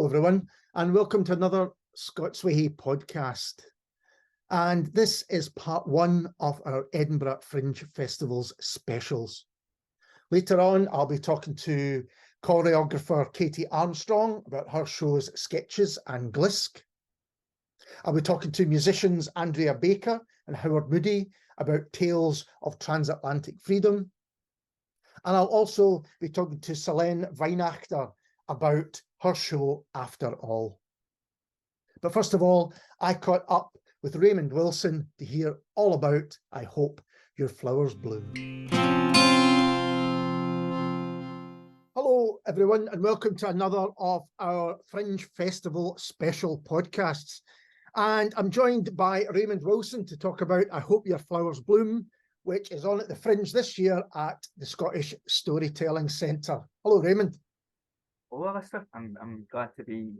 Hello, everyone, and welcome to another Scotsway podcast. And this is part one of our Edinburgh Fringe Festival's Specials. Later on, I'll be talking to choreographer Katie Armstrong about her shows Sketches and Glisk. I'll be talking to musicians Andrea Baker and Howard Moody about Tales of Transatlantic Freedom. And I'll also be talking to Weinachter about her show After All. But first of all, I caught up with Raymond Wilson to hear all about I Hope Your Flowers Bloom. Hello, everyone, and welcome to another of our Fringe Festival special podcasts. And I'm joined by Raymond Wilson to talk about I Hope Your Flowers Bloom, which is on at the Fringe this year at the Scottish Storytelling Centre. Hello, Raymond. Hello, Alistair. I'm glad to be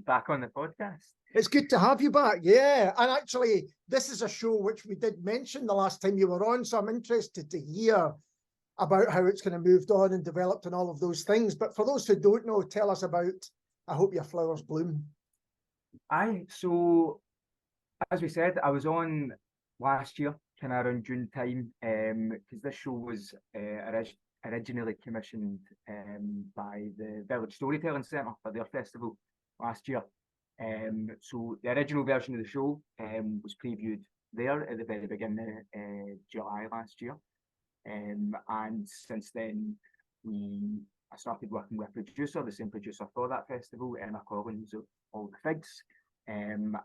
back on the podcast. It's good to have you back, yeah. And actually, this is a show which we did mention the last time you were on, so I'm interested to hear about how it's kind of moved on and developed and all of those things. But for those who don't know, tell us about I Hope Your Flowers Bloom. So, as we said, I was on last year, kind of around June time, because this show was originally commissioned by the Village Storytelling Centre for their festival last year. So the original version of the show was previewed there at the very beginning of July last year. And since then, I started working with a producer, the same producer for that festival, Emma Collins of All the Figs. And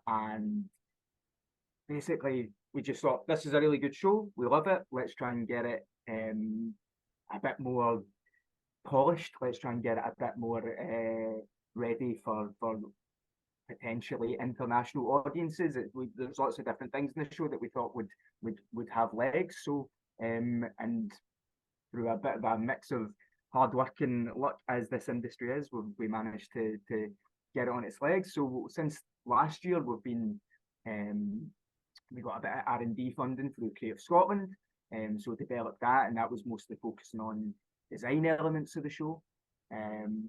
basically, we just thought, this is a really good show. We love it. Let's try and get it a bit more polished. Let's try and get it a bit more ready for potentially international audiences. There's lots of different things in the show that we thought would have legs. So and through a bit of a mix of hard work and luck, as this industry is, we managed to get it on its legs. So since last year, we got a bit of R&D funding through Creative Scotland. So developed that, and that was mostly focusing on design elements of the show, and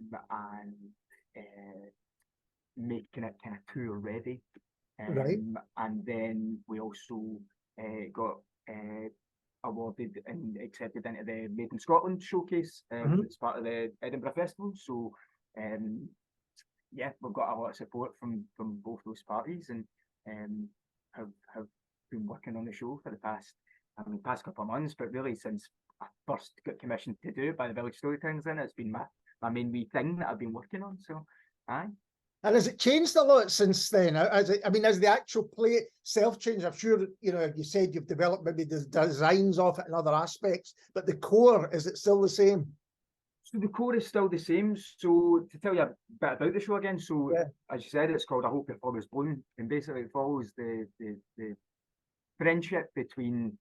making it kind of tour ready. Right. And then we also got awarded and accepted into the Made in Scotland showcase as part of the Edinburgh Festival. So yeah, we've got a lot of support from both those parties, and have been working on the show for the past couple of months, but really since I first got commissioned to do it by the Village Storytelling Centre, it's been my main wee thing that I've been working on. So, aye. And has it changed a lot since then? Has the actual play itself changed? I'm sure, you said you've developed maybe the designs of it and other aspects, but the core, is it still the same? So the core is still the same. So to tell you a bit about the show again, so yeah, as you said, it's called I Hope Your Flowers Bloom, and basically it follows the friendship between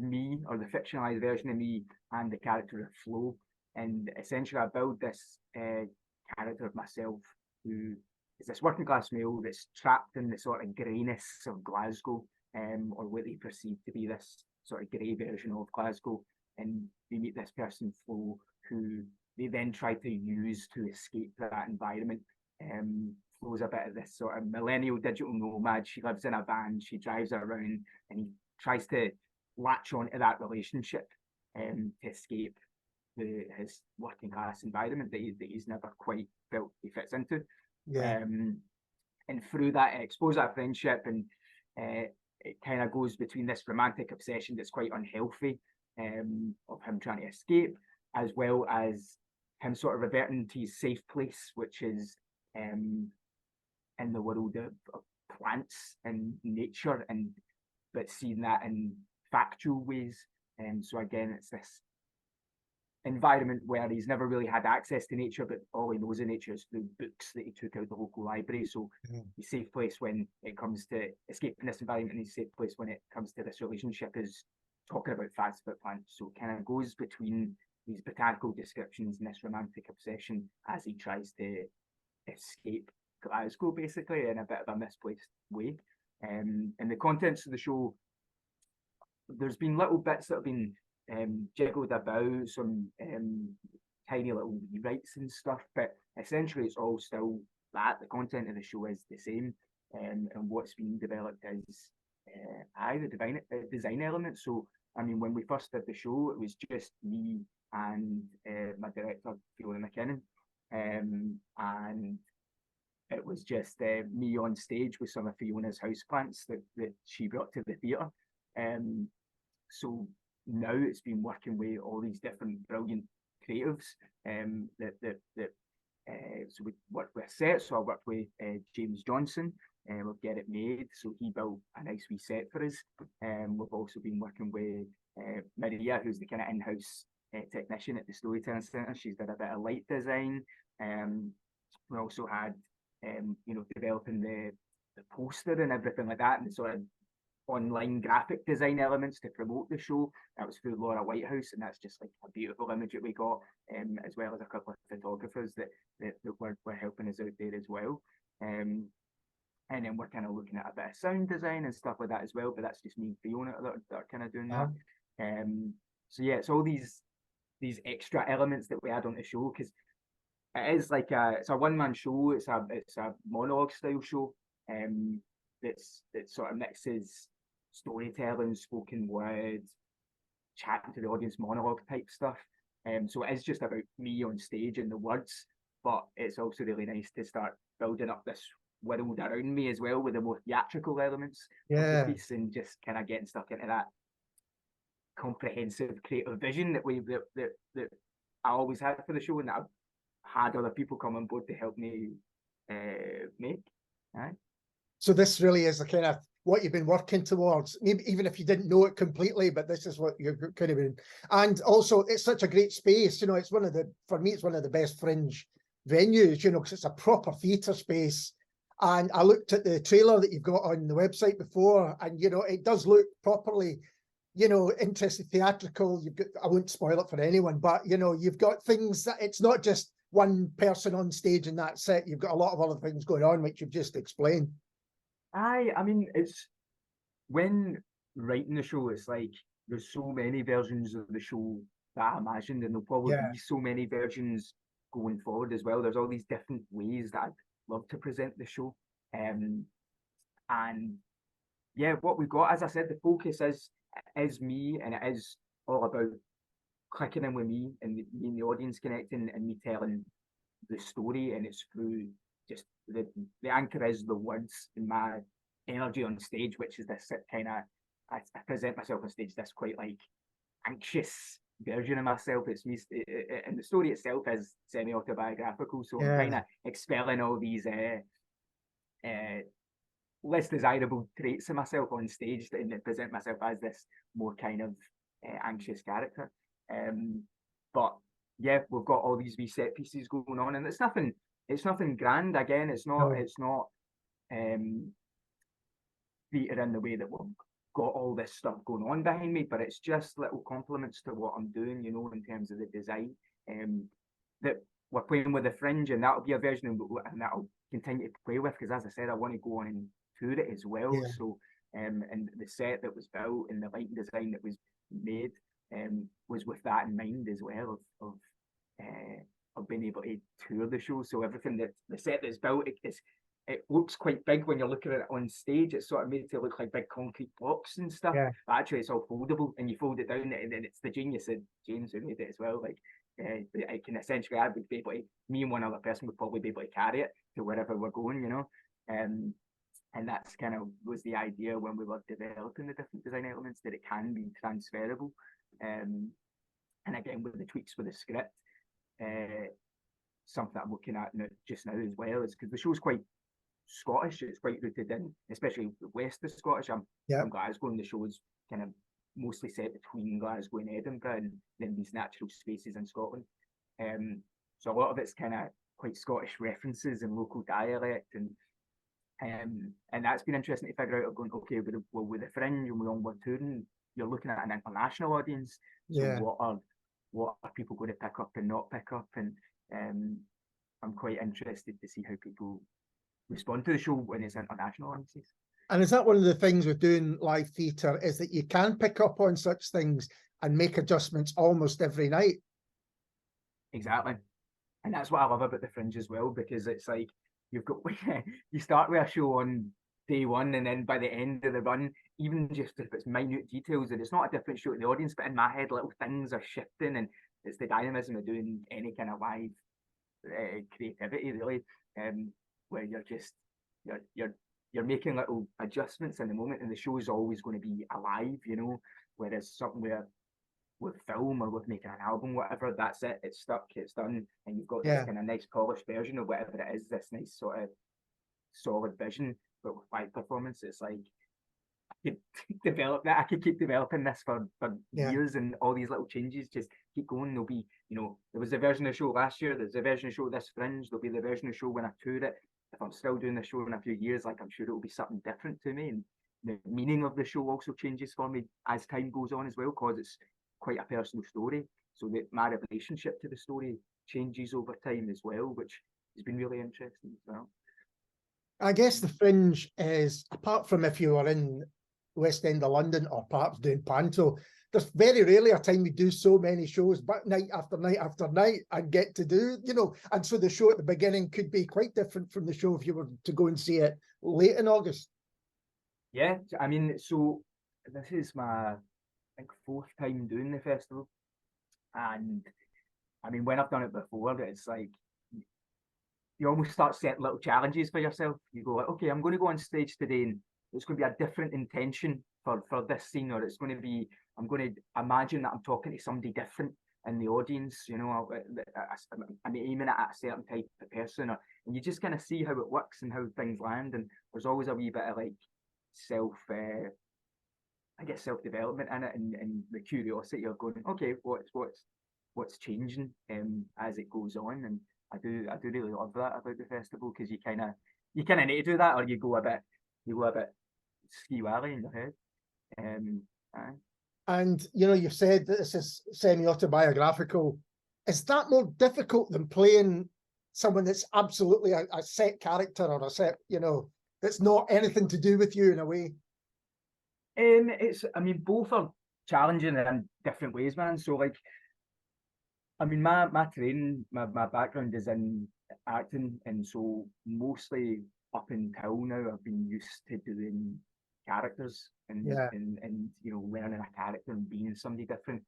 me, or the fictionalized version of me, and the character of Flo. And essentially I build this character of myself who is this working class male that's trapped in the sort of greyness of Glasgow, or what they perceive to be this sort of grey version of Glasgow. And we meet this person, Flo, who they then try to use to escape that environment. Flo's a bit of this sort of millennial digital nomad. She lives in a van, she drives around, and he tries to latch onto that relationship to escape his working class environment that he's never quite felt he fits into. Yeah. And through that, it explores that friendship, and it kind of goes between this romantic obsession that's quite unhealthy, of him trying to escape, as well as him sort of reverting to his safe place, which is in the world of plants and nature, but seeing that in factual ways. And so again, it's this environment where he's never really had access to nature, but all he knows of nature is through books that he took out of the local library. So his safe place when it comes to escaping this environment, and his safe place when it comes to this relationship is talking about facts about plants. So it kind of goes between these botanical descriptions and this romantic obsession as he tries to escape Glasgow, basically, in a bit of a misplaced way. And the contents of the show, there's been little bits that have been jiggled about, some tiny little rewrites and stuff, but essentially it's all still that. The content of the show is the same, and what's being developed is the design element. So I mean, when we first did the show, it was just me and my director Fiona McKinnon, and it was just me on stage with some of Fiona's houseplants that she brought to the theatre. So now it's been working with all these different brilliant creatives so we worked with sets. So I worked with James Johnson of Get It Made. So he built a nice wee set for us. We've also been working with Maria, who's the kind of in-house technician at the Storytelling Centre. She's done a bit of light design. We also had developing the poster and everything like that, and the sort of online graphic design elements to promote the show. That was through Laura Whitehouse, and that's just like a beautiful image that we got, as well as a couple of photographers that were helping us out there as well. And then we're kind of looking at a bit of sound design and stuff like that as well, but that's just me and Fiona that are kind of doing that. So yeah, it's all these extra elements that we add on the show, because it is like it's a one-man show. It's a monologue style show that sort of mixes storytelling, spoken word, chatting to the audience, monologue type stuff. So it is just about me on stage and the words, but it's also really nice to start building up this world around me as well with the more theatrical elements of the piece, and just kind of getting stuck into that comprehensive creative vision that I always had for the show, and that I've had other people come on board to help me make. Right. So this really is the kind of what you've been working towards, maybe even if you didn't know it completely, but this is what you're kind of been. And also it's such a great space, it's for me, it's one of the best Fringe venues, because it's a proper theatre space. And I looked at the trailer that you've got on the website before, and it does look properly, interesting, theatrical. You've got, I won't spoil it for anyone, but you've got things that it's not just one person on stage and that's it. You've got a lot of other things going on, which you've just explained. I mean, it's when writing the show, it's like there's so many versions of the show that I imagined, and there'll probably be so many versions going forward as well. There's all these different ways that I'd love to present the show. And yeah, what we've got, as I said, the focus is me, and it is all about clicking in with me and me and the audience connecting, and me telling the story, and it's through just the anchor is the words and my energy on stage, which is this kind of, I present myself on stage this quite like anxious version of myself. It's me, and the story itself is semi-autobiographical, so I'm kind of expelling all these less desirable traits of myself on stage and present myself as this more kind of anxious character. But yeah, we've got all these wee set pieces going on, and it's nothing grand. Again, it's not theatre in the way that we've got all this stuff going on behind me, but it's just little compliments to what I'm doing, in terms of the design. That we're playing with the Fringe, and that'll be a version, and that'll continue to play with, because as I said, I want to go on and tour it as well. So and the set that was built and the lighting design that was made was with that in mind as well, of being able to tour the show. So everything that the set that's built, it looks quite big when you're looking at it on stage. It's sort of made to look like big concrete blocks and stuff. But actually, it's all foldable, and you fold it down, and then it's the genius of James who made it as well. Like, I can essentially, I would be able to, me and one other person would probably be able to carry it to wherever we're going, and that's kind of was the idea when we were developing the different design elements, that it can be transferable. And again, with the tweaks with the script, something I'm looking at just now as well is because the show's quite Scottish. It's quite rooted in, especially the west of Scottish. I'm from Glasgow, and the show's kind of mostly set between Glasgow and Edinburgh, and then these natural spaces in Scotland. So a lot of it's kind of quite Scottish references and local dialect, and that's been interesting to figure out. Of going, okay, with the Fringe and we're touring, you're looking at an international audience. So what are people going to pick up and not pick up? And I'm quite interested to see how people respond to the show when it's international audiences. And is that one of the things with doing live theatre, is that you can pick up on such things and make adjustments almost every night? Exactly. And that's what I love about the Fringe as well, because it's like you've got you start with a show on day one, and then by the end of the run, even just if it's minute details, and it's not a different show to the audience, but in my head, little things are shifting, and it's the dynamism of doing any kind of live creativity, really, where you're just you're making little adjustments in the moment, and the show is always going to be alive, you know. Whereas something where with film or with making an album, whatever, that's it, it's stuck, it's done, and you've got this kind of nice polished version of whatever it is, this nice sort of solid vision. But with live performance, it's like I could develop that. I could keep developing this for years, and all these little changes just keep going. There'll be, you know, there was a version of the show last year, there's a version of the show this Fringe, there'll be the version of the show when I tour it. If I'm still doing the show in a few years, like, I'm sure it'll be something different to me, and the meaning of the show also changes for me as time goes on as well, because it's quite a personal story. So that my relationship to the story changes over time as well, which has been really interesting as well. I guess the Fringe is, apart from if you were in West End of London or perhaps doing Panto, there's very rarely a time we do so many shows, but night after night after night, and get to do, you know, and so the show at the beginning could be quite different from the show if you were to go and see it late in August. Yeah, I mean, so this is my, I think, 4th time doing the festival, and I mean, when I've done it before, it's like you almost start setting little challenges for yourself. You go like, okay, I'm going to go on stage today, and it's going to be a different intention for this scene, or it's going to be, I'm going to imagine that I'm talking to somebody different in the audience, you know, I'm aiming at a certain type of person, and you just kind of see how it works and how things land. And there's always a wee bit of like I guess self-development in it, and the curiosity of going, okay, what's changing as it goes on. And I do really love that about the festival, because you kind of need to do that, or you go a bit ski-wally in your head. And you know, you've said that this is semi-autobiographical. Is that more difficult than playing someone that's absolutely a set character, or a set, you know, that's not anything to do with you in a way? I mean, both are challenging in different ways, man. So like, I mean, my training, my background is in acting, and so mostly up until now, I've been used to doing characters and you know, learning a character and being somebody different.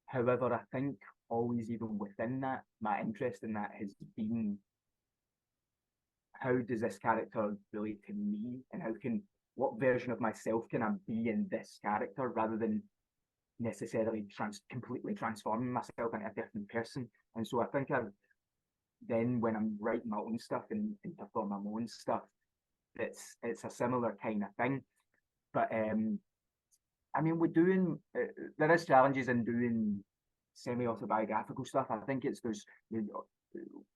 However, I think always, even within that, my interest in that has been, how does this character relate to me, and what version of myself can I be in this character, rather than necessarily completely transforming myself into a different person. And so I think then when I'm writing my own stuff and performing my own stuff, it's a similar kind of thing. But I mean, there is challenges in doing semi-autobiographical stuff. I think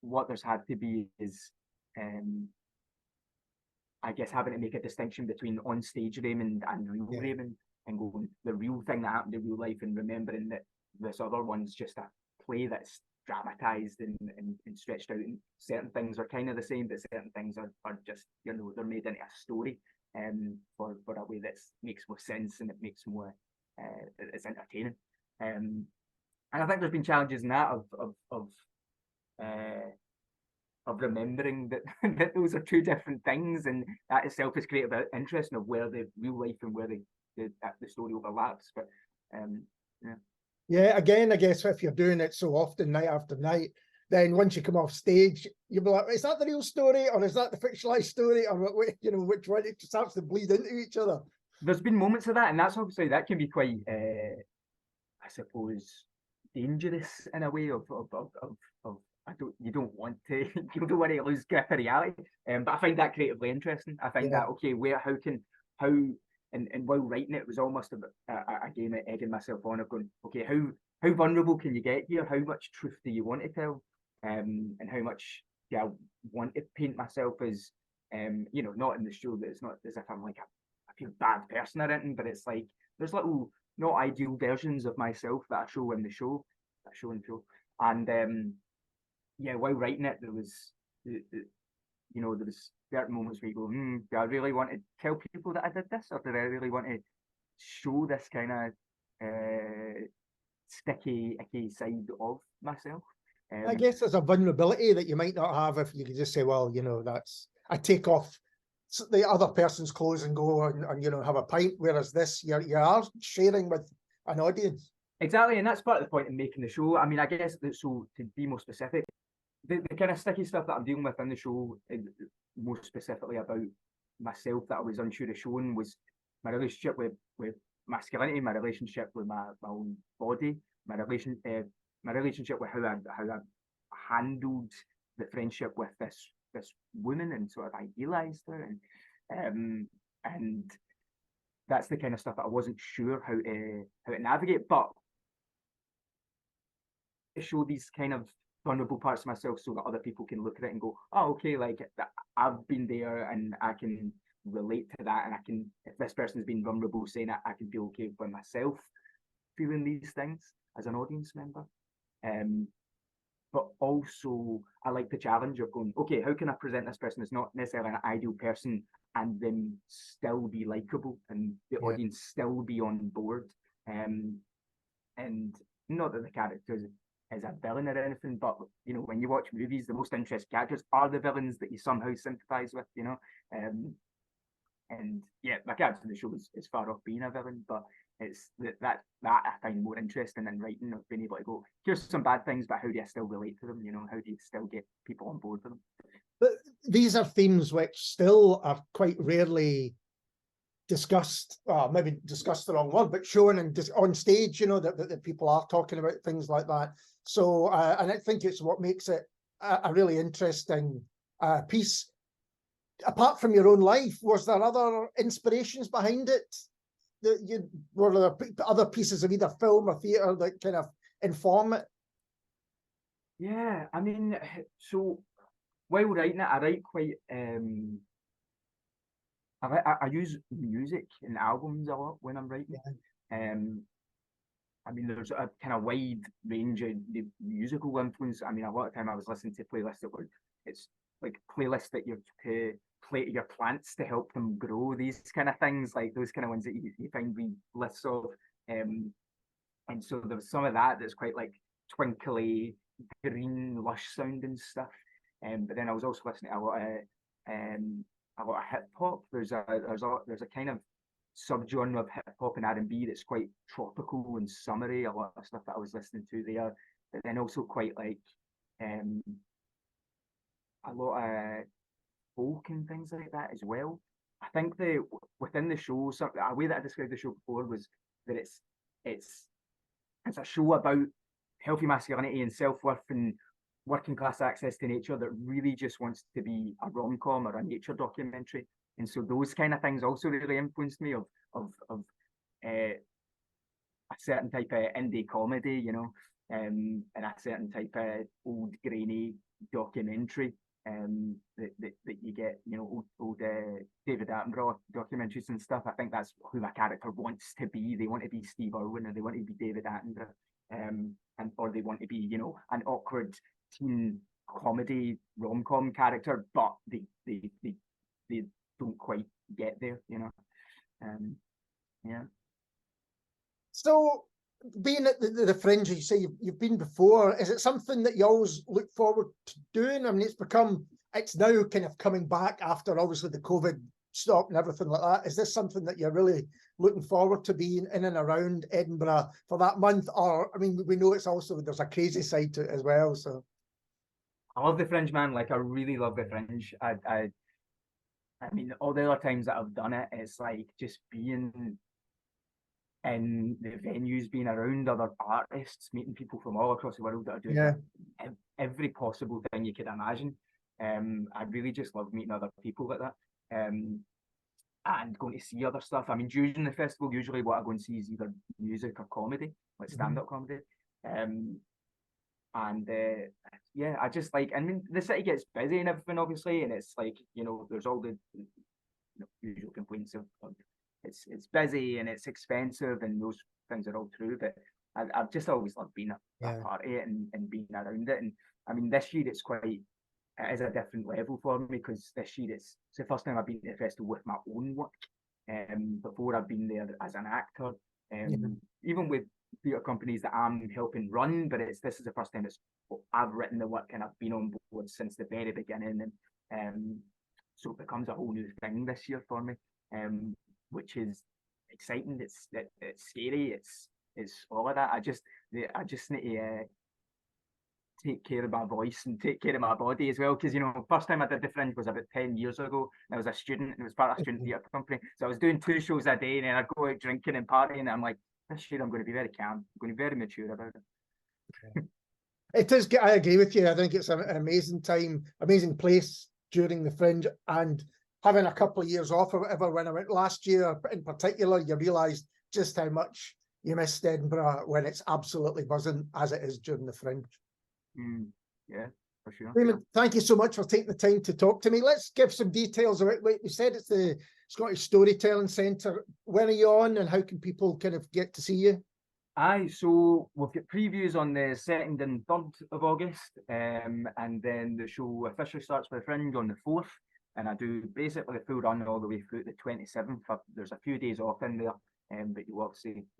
what there's had to be is I guess having to make a distinction between on stage Raymond and real Raymond, and going, the real thing that happened in real life, and remembering that this other one's just a play that's dramatized and stretched out, and certain things are kind of the same, but certain things are just, you know, they're made into a story for a way that makes more sense, and it makes more it's entertaining. And I think there's been challenges in that of remembering that that those are two different things, and that itself has created an interest of where the real life and where the story overlaps. But again, I guess if you're doing it so often, night after night, then once you come off stage, you'll be like, is that the real story, or is that the fictionalized story, or you know, which one? It starts to bleed into each other. There's been moments of that, and that's obviously, that can be quite I suppose dangerous in a way of you don't want to lose grip of reality. But I find that creatively interesting. I find that, okay, and while writing it, was almost a game of egging myself on, of going, okay, how vulnerable can you get here? How much truth do you want to tell? And how much do I want to paint myself as, you know, not in the show, that it's not as if I'm like a pure bad person or anything, but it's like there's little not ideal versions of myself that I show in the show, and while writing it, there was certain moments where you go, do I really want to tell people that I did this, or did I really want to show this kind of sticky, icky side of myself? I guess there's a vulnerability that you might not have if you could just say, well, you know, I take off the other person's clothes and go and you know, have a pint, whereas this, you are sharing with an audience. Exactly, and that's part of the point in making the show. I mean, I guess that, so to be more specific, the kind of sticky stuff that I'm dealing with in the show, more specifically about myself, that I was unsure of showing, was my relationship with masculinity, my relationship with my own body, my relationship with how I handled the friendship with this woman and sort of idealized her, and that's the kind of stuff that I wasn't sure how to navigate, but to show these kind of vulnerable parts of myself so that other people can look at it and go, oh, okay, like I've been there and I can relate to that, and I can, if this person's been vulnerable saying it, I can feel okay with myself feeling these things as an audience member. But also I like the challenge of going, okay, how can I present this person as not necessarily an ideal person and then still be likable and the audience still be on board? And not that the character is a villain or anything, but you know, when you watch movies, the most interesting characters are the villains that you somehow sympathize with, you know. And yeah, my character in the show is far off being a villain, but it's that I find more interesting in writing, of being able to go, here's some bad things, but how do I still relate to them? You know, how do you still get people on board with them? But these are themes which still are quite rarely discussed, maybe discussed the wrong word, but shown and on stage, you know, that people are talking about things like that. So, and I think it's what makes it a really interesting piece. Apart from your own life, was there other inspirations behind it? Were there other pieces of either film or theatre that kind of inform it? Yeah, I mean, so while writing it, I write quite. I use music and albums a lot when I'm writing. I mean, there's a kind of wide range of the musical influence. I mean, a lot of time I was listening to playlists that were, it's like playlists that you're to play to your plants to help them grow, these kind of things, like those kind of ones that you find wee lists of. And so there was some of that that's quite like twinkly, green, lush sounding stuff. But then I was also listening to a lot of hip hop. There's a kind of subgenre of hip hop and R&B that's quite tropical and summery. A lot of stuff that I was listening to there, but then also quite like a lot of folk and things like that as well. I think within the show, a way that I described the show before was that it's a show about healthy masculinity and self-worth and working class access to nature that really just wants to be a rom-com or a nature documentary. And so those kind of things also really influenced me of a certain type of indie comedy, you know, and a certain type of old grainy documentary that you get, you know, old David Attenborough documentaries and stuff. I think that's who my character wants to be. They want to be Steve Irwin, or they want to be David Attenborough, and or they want to be, you know, an awkward teen comedy rom-com character, but they don't quite get there, you know. Yeah. So, being at the Fringe, you say you've been before, is it something that you always look forward to doing? I mean, it's now kind of coming back after obviously the COVID stop and everything like that. Is this something that you're really looking forward to being in and around Edinburgh for that month? Or, I mean, we know it's also, there's a crazy side to it as well, so. I love the Fringe, man. Like, I really love the Fringe. I mean, all the other times that I've done it, it's like just being in the venues, being around other artists, meeting people from all across the world that are doing every possible thing you could imagine. I really just love meeting other people like that. And going to see other stuff. I mean, during the festival, usually what I go and see is either music or comedy, like stand-up comedy. Yeah, I just like, I mean, the city gets busy and everything, obviously, and it's like, you know, there's all the usual complaints of it's busy and it's expensive, and those things are all true, but I've just always loved being a part of it and being around it. And I mean, this year it is a different level for me, because this year it's the first time I've been to the festival with my own work. Before I've been there as an actor. Even with theatre companies that I'm helping run, but this is the first time I've written the work and I've been on board since the very beginning, and so it becomes a whole new thing this year for me, which is exciting. It's scary. It's all of that. I just need to take care of my voice and take care of my body as well, because first time I did the Fringe was about 10 years ago, and I was a student and it was part of a student theatre company, so I was doing 2 shows a day and then I'd go out drinking and partying, and I'm like, this year I'm going to be very calm, I'm going to be very mature about it. It is, I agree with you. I think it's an amazing time, amazing place during the Fringe, and having a couple of years off or whatever, when I went last year in particular, you realise just how much you missed Edinburgh when it's absolutely buzzing as it is during the Fringe. Yeah, for sure. Raymond, thank you so much for taking the time to talk to me. Let's give some details about, like we said, it's the Scottish Storytelling Centre. When are you on, and how can people kind of get to see you? Aye, so we've got previews on the 2nd and 3rd of August, and then the show officially starts with the Fringe on the 4th, and I do basically the full run all the way through the 27th. There's a few days off in there, but you'll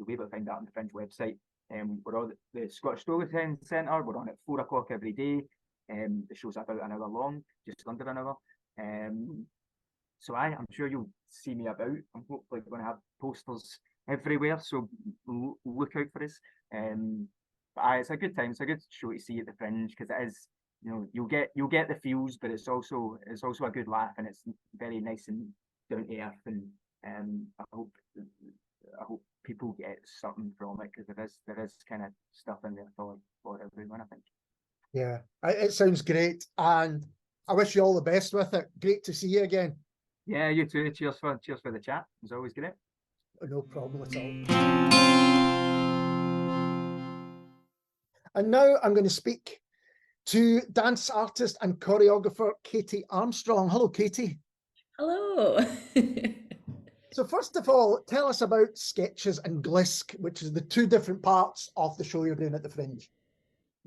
be able to find that on the Fringe website. We're on the Scottish Storytelling Centre. We're on at 4 o'clock every day. The show's about an hour long, just under an hour. So I'm sure you'll see me about. I'm hopefully going to have posters everywhere, so look out for us. But it's a good time. It's a good show to see at the Fringe, because it is, you'll get the feels, but it's also a good laugh, and it's very nice and down to earth. And I hope people get something from it, because there is kind of stuff in there for everyone, I think. Yeah, it sounds great, and I wish you all the best with it. Great to see you again. Yeah, you too. Cheers for the chat. It was always great. No problem at all. And now I'm going to speak to dance artist and choreographer Katie Armstrong. Hello, Katie. Hello. So first of all, tell us about Sketches and Glisk, which is the 2 different parts of the show you're doing at the Fringe.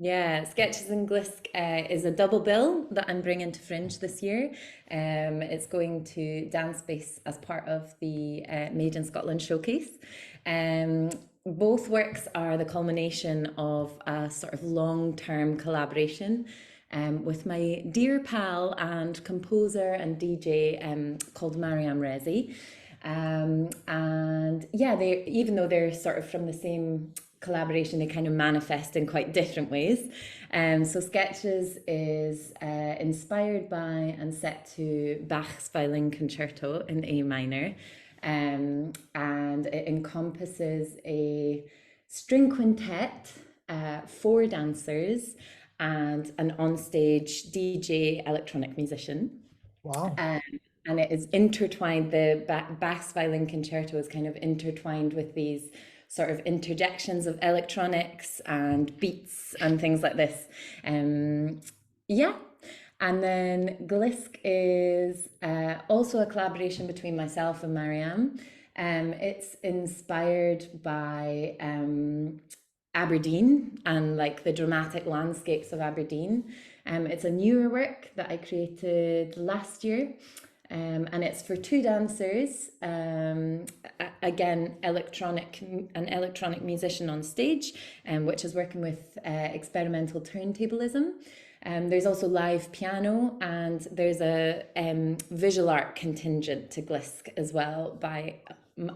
Yeah, Sketches and Glisk is a double bill that I'm bringing to Fringe this year. It's going to Dance Space as part of the Made in Scotland showcase. Both works are the culmination of a sort of long-term collaboration with my dear pal and composer and DJ called Mariam Rezi. And yeah, even though they're sort of from the same collaboration, they kind of manifest in quite different ways. So Sketches is inspired by and set to Bach's Violin Concerto in A minor, and it encompasses a string quintet, 4 dancers, and an onstage DJ electronic musician. Wow. And it is intertwined, the Bach's Violin Concerto is kind of intertwined with these sort of interjections of electronics and beats and things like this. Yeah. And then Glisk is also a collaboration between myself and Mariam. It's inspired by Aberdeen and like the dramatic landscapes of Aberdeen. It's a newer work that I created last year. And it's for 2 dancers, again, an electronic musician on stage, which is working with experimental turntablism. There's also live piano, and there's a visual art contingent to Glisk as well by,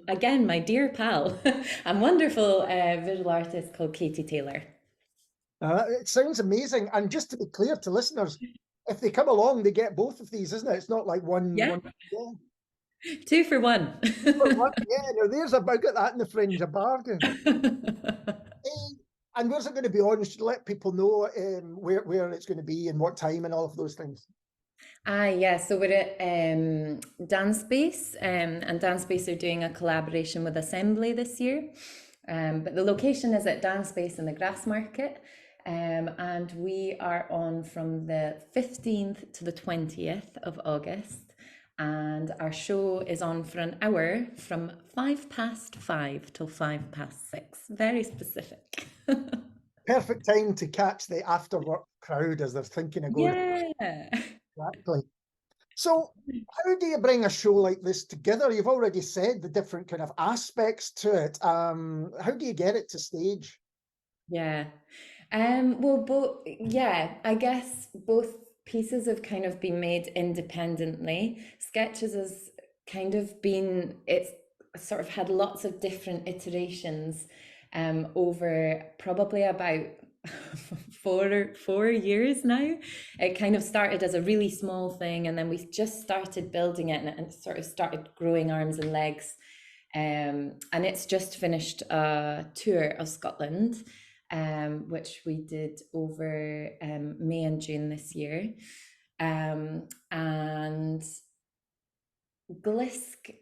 again, my dear pal and wonderful visual artist called Katie Taylor. It sounds amazing. And just to be clear to listeners, if they come along, they get both of these, isn't it? It's not like one. Yeah. One, yeah. 2 for 1. 2 for 1. Yeah, no, there's about that in the Fringe, a bargain. And where's it going to be on? Should let people know where it's going to be and what time and all of those things. Yeah, so we're at Dance Space, and Dance Space are doing a collaboration with Assembly this year. But the location is at Dance Space in the Grassmarket. And we are on from the 15th to the 20th of August, and our show is on for an hour from 5:05 till 6:05. Very specific. Perfect time to catch the after work crowd as they're thinking of going. Yeah. Exactly. So how do you bring a show like this together? You've already said the different kind of aspects to it. How do you get it to stage? Yeah. Well, I guess both pieces have kind of been made independently. Sketches has kind of been, it's sort of had lots of different iterations over probably about 4 years now. It kind of started as a really small thing, and then we just started building it, and it sort of started growing arms and legs. And it's just finished a tour of Scotland, which we did over May and June this year. And Glisk,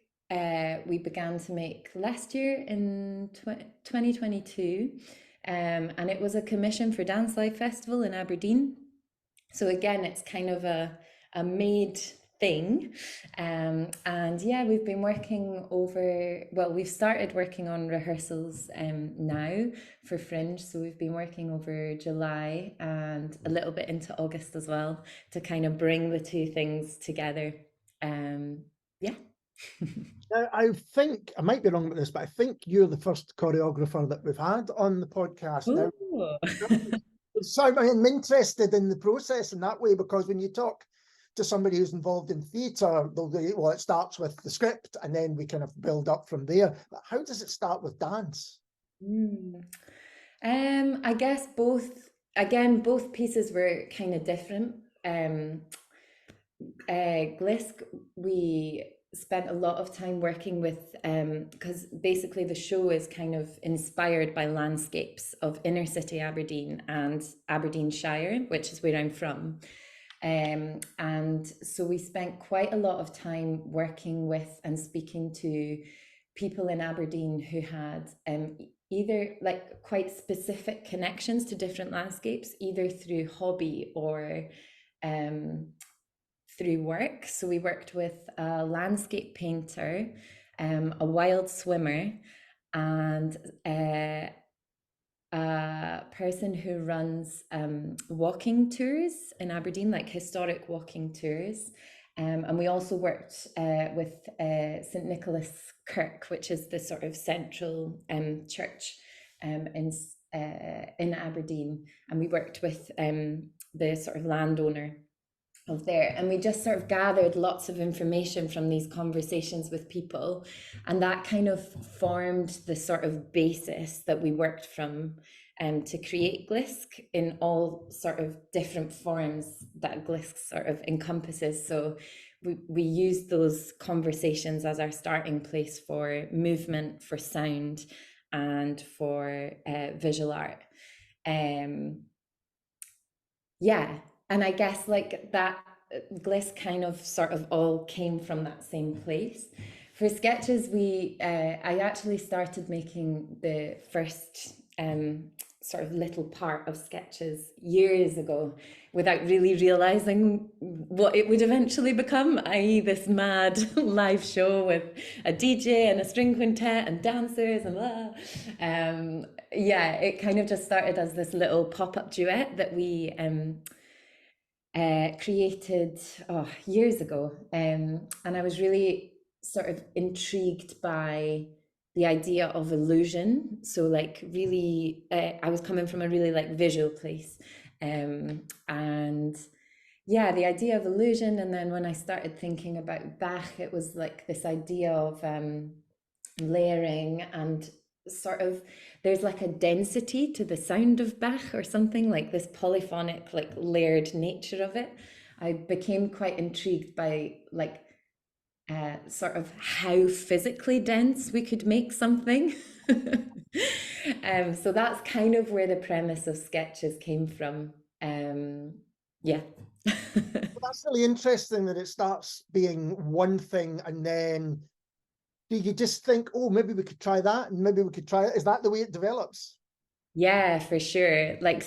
we began to make last year in 2022. And it was a commission for Dance Live Festival in Aberdeen. So again, it's kind of a made thing. And yeah, we've been working we've started working on rehearsals now for Fringe. So we've been working over July and a little bit into August as well to kind of bring the two things together. Yeah. Now, I think, I might be wrong about this, but I think you're the first choreographer that we've had on the podcast. Now, so I'm interested in the process in that way, because when you talk to somebody who's involved in theatre, they'll be, well, it starts with the script and then we kind of build up from there. But how does it start with dance? I guess both pieces were kind of different. Glisk, we spent a lot of time working with, because basically the show is kind of inspired by landscapes of inner city Aberdeen and Aberdeenshire, which is where I'm from. And so we spent quite a lot of time working with and speaking to people in Aberdeen who had either like quite specific connections to different landscapes, either through hobby or through work. So we worked with a landscape painter, a wild swimmer, and a person who runs walking tours in Aberdeen, like historic walking tours. And we also worked with St. Nicholas Kirk, which is the sort of central church in Aberdeen. And we worked with the sort of landowner of there, and we just sort of gathered lots of information from these conversations with people, and that kind of formed the sort of basis that we worked from to create Glisk in all sort of different forms that Glisk sort of encompasses. So we used those conversations as our starting place for movement, for sound, and for visual art. And I guess like that Glisk kind of sort of all came from that same place. For sketches, I actually started making the first sort of little part of sketches years ago without really realizing what it would eventually become, i.e. this mad live show with a DJ and a string quintet and dancers and blah. It kind of just started as this little pop-up duet that we created years ago, and I was really sort of intrigued by the idea of illusion. So like really I was coming from a really like visual place, and the idea of illusion. And then when I started thinking about Bach, it was like this idea of layering, and sort of there's like a density to the sound of Bach or something, like this polyphonic, like layered nature of it. I became quite intrigued by like sort of how physically dense we could make something. So that's kind of where the premise of sketches came from. Well, that's really interesting that it starts being one thing, and then do you just think, oh, maybe we could try that, and maybe we could try it? Is that the way it develops? Yeah, for sure. Like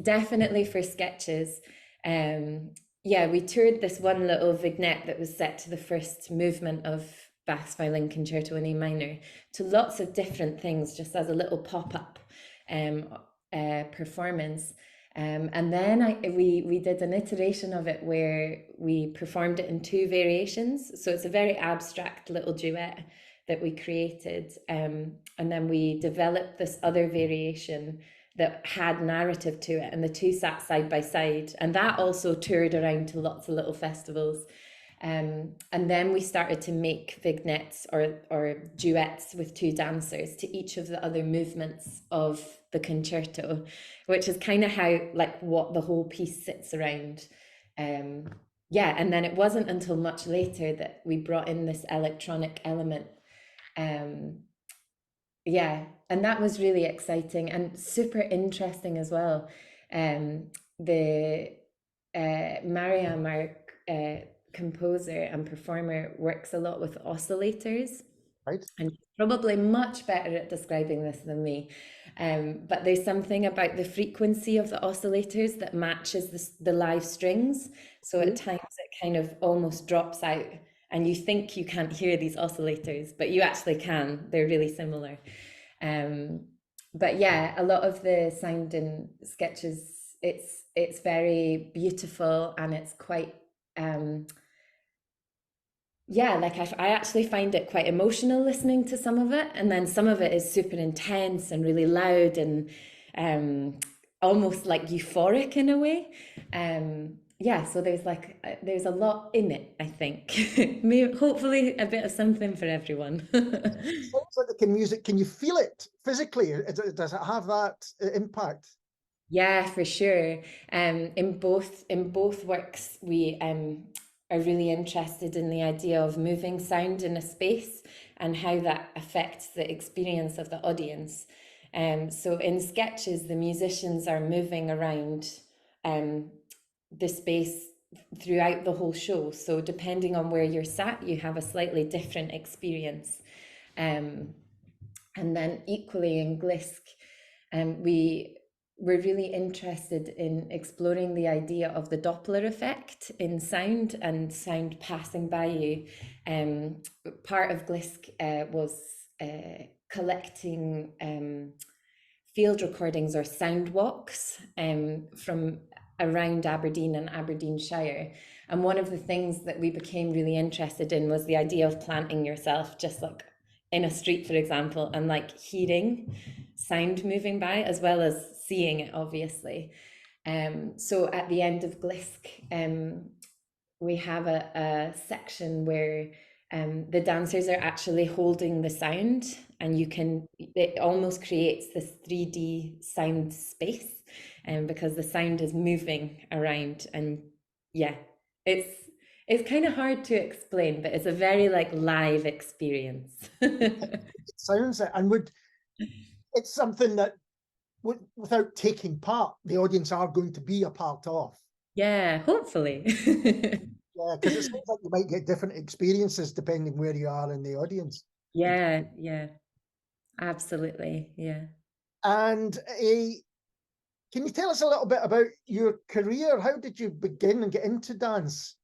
definitely for sketches. We toured this one little vignette that was set to the first movement of Bach's Violin Concerto in A minor, to lots of different things, just as a little pop-up performance. And then we did an iteration of it where we performed it in 2 variations. So it's a very abstract little duet that we created. And then we developed this other variation that had narrative to it, and the 2 sat side by side. And that also toured around to lots of little festivals. And then we started to make vignettes or duets with 2 dancers to each of the other movements of the concerto, which is kind of how, like, what the whole piece sits around. Yeah, and then it wasn't until much later that we brought in this electronic element. Yeah, and that was really exciting and super interesting as well. The Mariam, our composer and performer, works a lot with oscillators. Right. And he's probably much better at describing this than me. But there's something about the frequency of the oscillators that matches the live strings. So at times it kind of almost drops out and you think you can't hear these oscillators, but you actually can. They're really similar. But yeah, a lot of the sound in sketches, it's very beautiful, and it's quite yeah, like I actually find it quite emotional listening to some of it, and then some of it is super intense and really loud and almost like euphoric in a way. Yeah, so there's a lot in it, I think. Maybe, hopefully a bit of something for everyone. Sounds like the music. Can you feel it physically? Does it have that impact? Yeah, for sure. In both works, we are really interested in the idea of moving sound in a space and how that affects the experience of the audience. So in sketches, the musicians are moving around the space throughout the whole show. So depending on where you're sat, you have a slightly different experience. And then equally in Glisk, we're really interested in exploring the idea of the Doppler effect in sound and sound passing by you. Part of Glisk was collecting field recordings or sound walks from around Aberdeen and Aberdeenshire. And one of the things that we became really interested in was the idea of planting yourself just like in a street, for example, and like hearing sound moving by as well as seeing it, obviously. So at the end of Glisk, we have a section where the dancers are actually holding the sound, and it almost creates this 3D sound space, because the sound is moving around. And yeah, it's kind of hard to explain, but it's a very like live experience. It sounds it, and it's something that without taking part, the audience are going to be a part of. Yeah, hopefully. Yeah, because it seems like you might get different experiences depending where you are in the audience. Yeah, absolutely. Yeah. And can you tell us a little bit about your career? How did you begin and get into dance?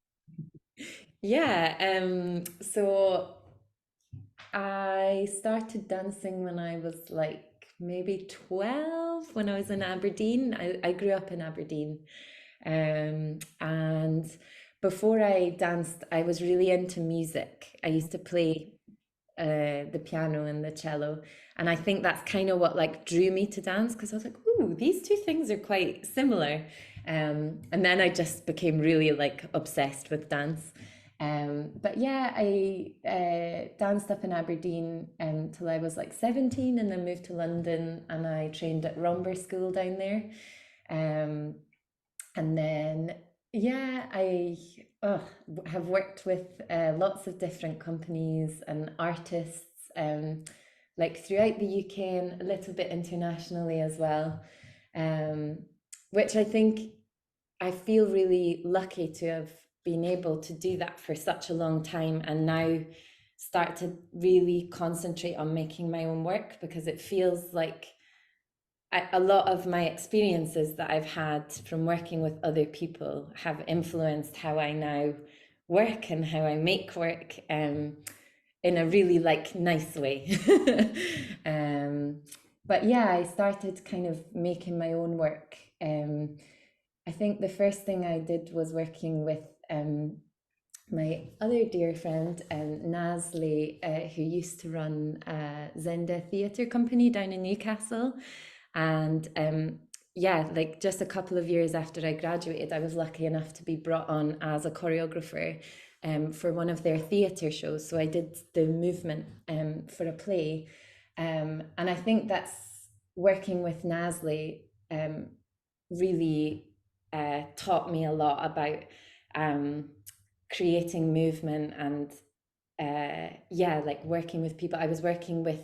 Yeah, so I started dancing when I was like maybe 12, when I was in Aberdeen. I grew up in Aberdeen. And before I danced, I was really into music. I used to play the piano and the cello, and I think that's kind of what like drew me to dance, because I was like, ooh, these 2 things are quite similar. And then I just became really like obsessed with dance. But yeah, I danced up in Aberdeen until I was like 17, and then moved to London, and I trained at Romber School down there. And then, yeah, I have worked with lots of different companies and artists, like throughout the UK and a little bit internationally as well, which I feel really lucky to have been able to do that for such a long time, and now start to really concentrate on making my own work, because it feels like a lot of my experiences that I've had from working with other people have influenced how I now work and how I make work, in a really like nice way. But yeah, I started kind of making my own work I think the first thing I did was working with my other dear friend, Nasli, who used to run Zenda Theatre Company down in Newcastle. And yeah, like just a couple of years after I graduated, I was lucky enough to be brought on as a choreographer for one of their theatre shows. So I did the movement for a play. And I think that's working with Nasli really taught me a lot about creating movement and yeah, like working with people. I was working with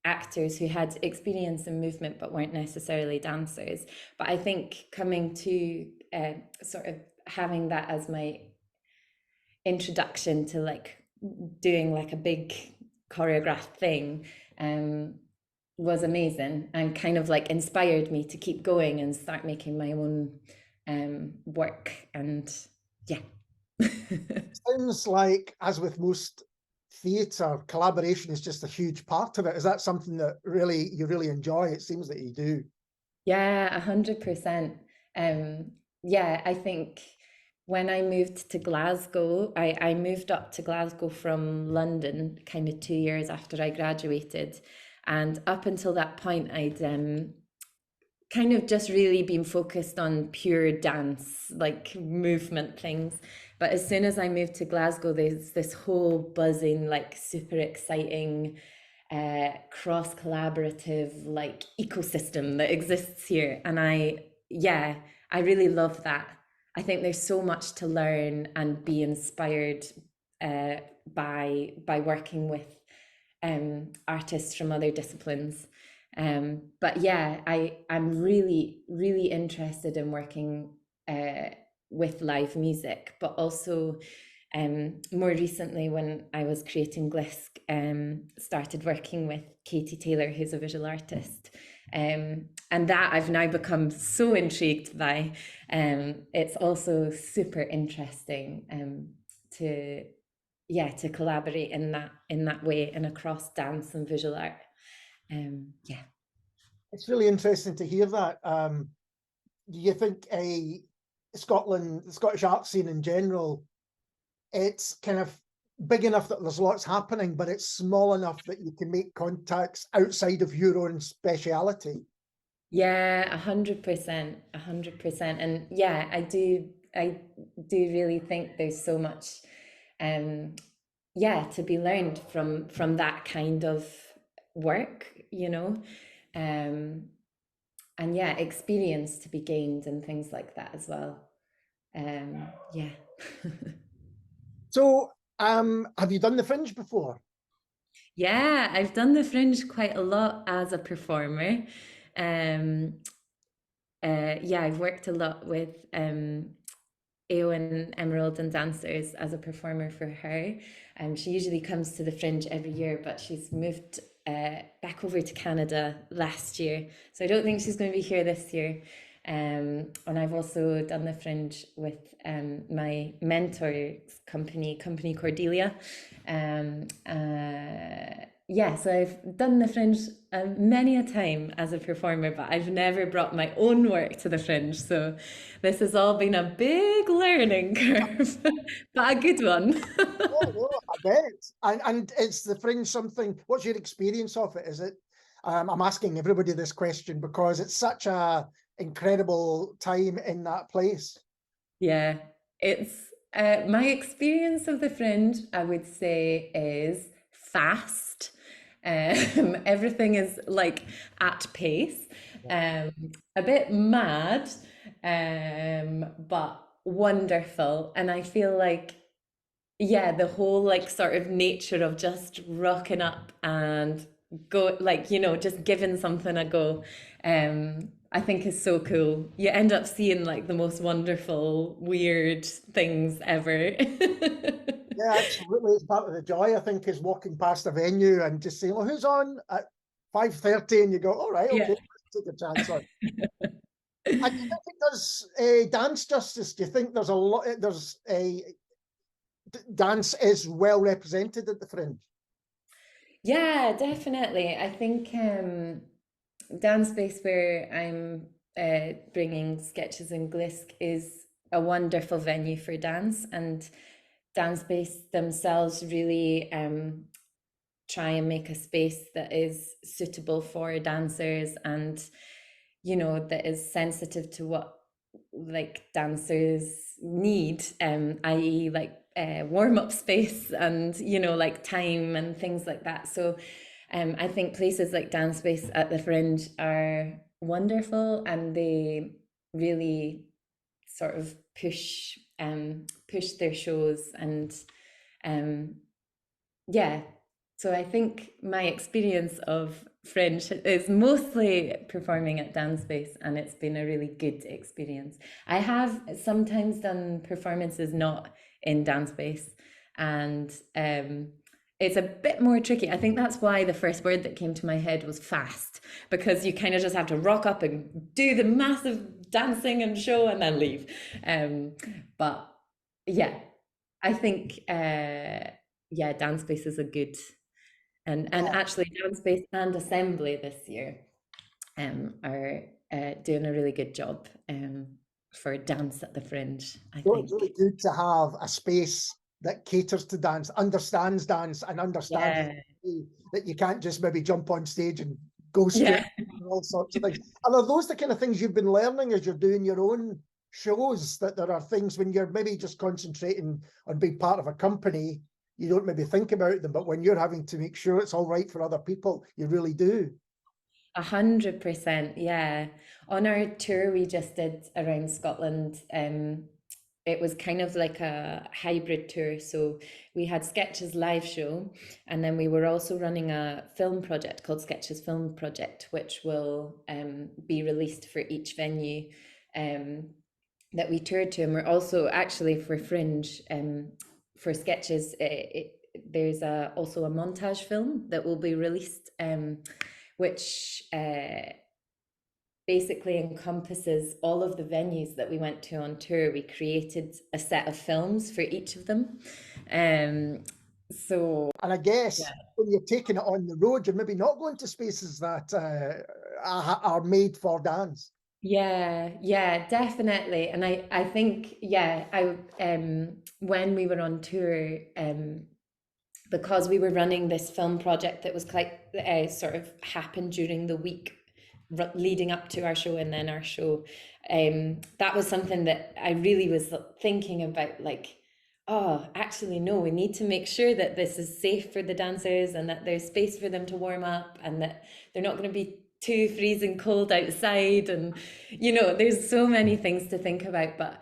actors who had experience in movement but weren't necessarily dancers. But I think coming to sort of having that as my introduction to like doing like a big choreographed thing was amazing and kind of like inspired me to keep going and start making my own work. And yeah. Sounds like, as with most theatre, collaboration is just a huge part of it. Is that something that you really enjoy? It seems that you do. Yeah, 100%. Yeah, I think when I moved to Glasgow, I moved up to Glasgow from London kind of 2 years after I graduated. And up until that point, I'd kind of just really been focused on pure dance, like movement things. But as soon as I moved to Glasgow, there's this whole buzzing, like super exciting, cross collaborative like ecosystem that exists here. And I really love that. I think there's so much to learn and be inspired by working with artists from other disciplines. But yeah, I'm really, really interested in working with live music, but also more recently when I was creating Glisk, started working with Katie Taylor, who's a visual artist. And that I've now become so intrigued by. It's also super interesting to collaborate in that way and across dance and visual art. Yeah. It's really interesting to hear that. Do you think Scotland, the Scottish art scene in general, it's kind of big enough that there's lots happening, but it's small enough that you can make contacts outside of your own speciality? Yeah, 100%, 100%. And yeah, I do really think there's so much to be learned from that kind of work, you know. And yeah, experience to be gained and things like that as well. Yeah. So have you done the Fringe before? Yeah, I've done the Fringe quite a lot as a performer. Yeah, I've worked a lot with Eowyn Emerald and Dancers as a performer for her. She usually comes to the Fringe every year, but she's moved back over to Canada last year, so I don't think she's going to be here this year. And I've also done the Fringe with my mentor's company Cordelia. Yeah, so I've done the Fringe many a time as a performer, but I've never brought my own work to the Fringe. So this has all been a big learning curve, but a good one. Oh, I bet. And is the Fringe something, what's your experience of it? Is it, I'm asking everybody this question because it's such a incredible time in that place. Yeah, it's my experience of the Fringe, I would say, is fast. Everything is like at pace, a bit mad, but wonderful. And I feel like, yeah, the whole like sort of nature of just rocking up and go, like, you know, just giving something a go, I think is so cool. You end up seeing like the most wonderful, weird things ever. Yeah, absolutely. It's part of the joy, I think, is walking past a venue and just saying, well, who's on at 5:30? And you go, all right, okay, Yeah. let's take a chance on. And do you think it does dance justice? Do you think there's dance is well represented at the Fringe? Yeah, definitely. I think dance space where I'm bringing Sketches in Glisk is a wonderful venue for dance, and Dance Space themselves really try and make a space that is suitable for dancers, and that is sensitive to what like dancers need, i.e. like warm-up space and like time and things like that. So I think places like Dance Space at the Fringe are wonderful, and they really sort of push their shows, and yeah. So I think my experience of Fringe is mostly performing at Dance Space, and it's been a really good experience. I have sometimes done performances not in Dance Space, and it's a bit more tricky. I think that's why the first word that came to my head was fast, because you kind of just have to rock up and do the massive dancing and show and then leave. But yeah, I think Dance Space is a good, and actually Dance Space and Assembly this year are doing a really good job for dance at the Fringe, I think. It's really good to have a space that caters to dance, understands dance, and understands that you can't just maybe jump on stage and go straight and all sorts of things. And are those the kind of things you've been learning as you're doing your own shows, that there are things when you're maybe just concentrating on being part of a company, you don't maybe think about them, but when you're having to make sure it's all right for other people, you really do? 100%, yeah. On our tour we just did around Scotland, it was kind of like a hybrid tour. So we had Sketches live show, and then we were also running a film project called Sketches Film Project, which will be released for each venue that we toured to. And we're also actually for Fringe, for Sketches, there's also a montage film that will be released, which basically encompasses all of the venues that we went to on tour. We created a set of films for each of them. And I guess when you're taking it on the road, you're maybe not going to spaces that are made for dance. Yeah, definitely. And I think, when we were on tour, because we were running this film project that was quite sort of happened during the week leading up to our show and then our show, that was something that I really was thinking about, like, oh, actually no, we need to make sure that this is safe for the dancers and that there's space for them to warm up and that they're not going to be too freezing cold outside, and there's so many things to think about. But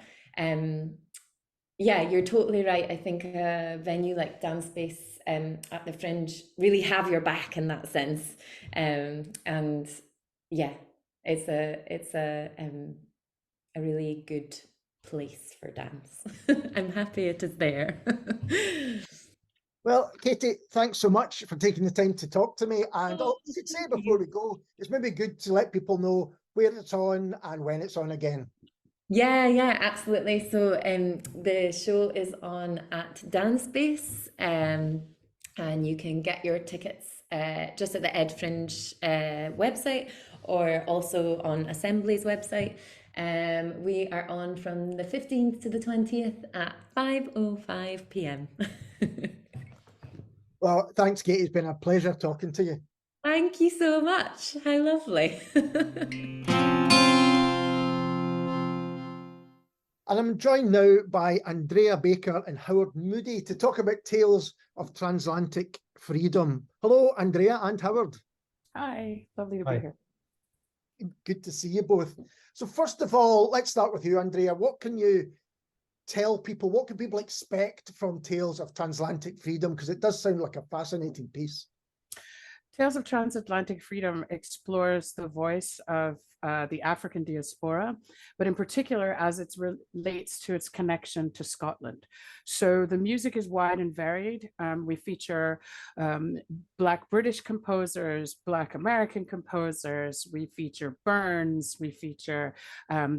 you're totally right. I think a venue like Dance Space at the Fringe really have your back in that sense, and it's a really good place for dance. I'm happy it is there. Well, Katie, thanks so much for taking the time to talk to me. And you could say before we go, it's maybe good to let people know where it's on and when it's on again. Yeah, absolutely. So the show is on at Dance Space, and you can get your tickets just at the Ed Fringe website, or also on Assembly's website. We are on from the 15th to the 20th at 5:05 p.m. Well, thanks, Katie. It's been a pleasure talking to you. Thank you so much. How lovely. And I'm joined now by Andrea Baker and Howard Moody to talk about Tales of Transatlantic Freedom. Hello, Andrea and Howard. Hi, lovely to be here. Good to see you both. So first of all, let's start with you, Andrea. What can you tell people? What can people expect from Tales of Transatlantic Freedom? Because it does sound like a fascinating piece. Tales of Transatlantic Freedom explores the voice of the African diaspora, but in particular as it relates to its connection to Scotland. So the music is wide and varied. We feature Black British composers, Black American composers, we feature Burns, we feature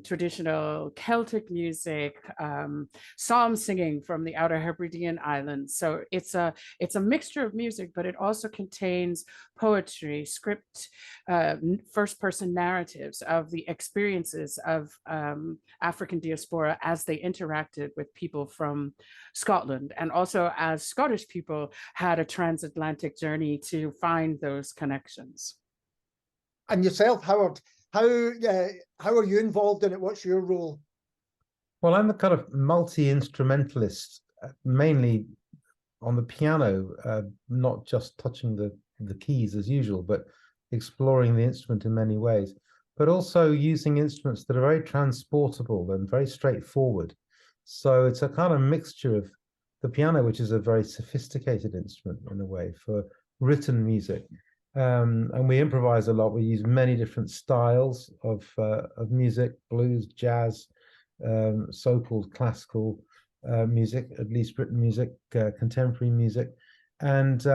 traditional Celtic music, psalm singing from the Outer Hebridean Islands. So it's a mixture of music, but it also contains poetry, script, first-person narratives. narratives of the experiences of African diaspora as they interacted with people from Scotland, and also as Scottish people had a transatlantic journey to find those connections. And yourself, Howard, how are you involved in it? What's your role? Well, I'm a kind of multi-instrumentalist, mainly on the piano, not just touching the keys as usual, but exploring the instrument in many ways, but also using instruments that are very transportable and very straightforward. So it's a kind of mixture of the piano, which is a very sophisticated instrument in a way for written music. And we improvise a lot. We use many different styles of music: blues, jazz, so-called classical music, at least written music, contemporary music, and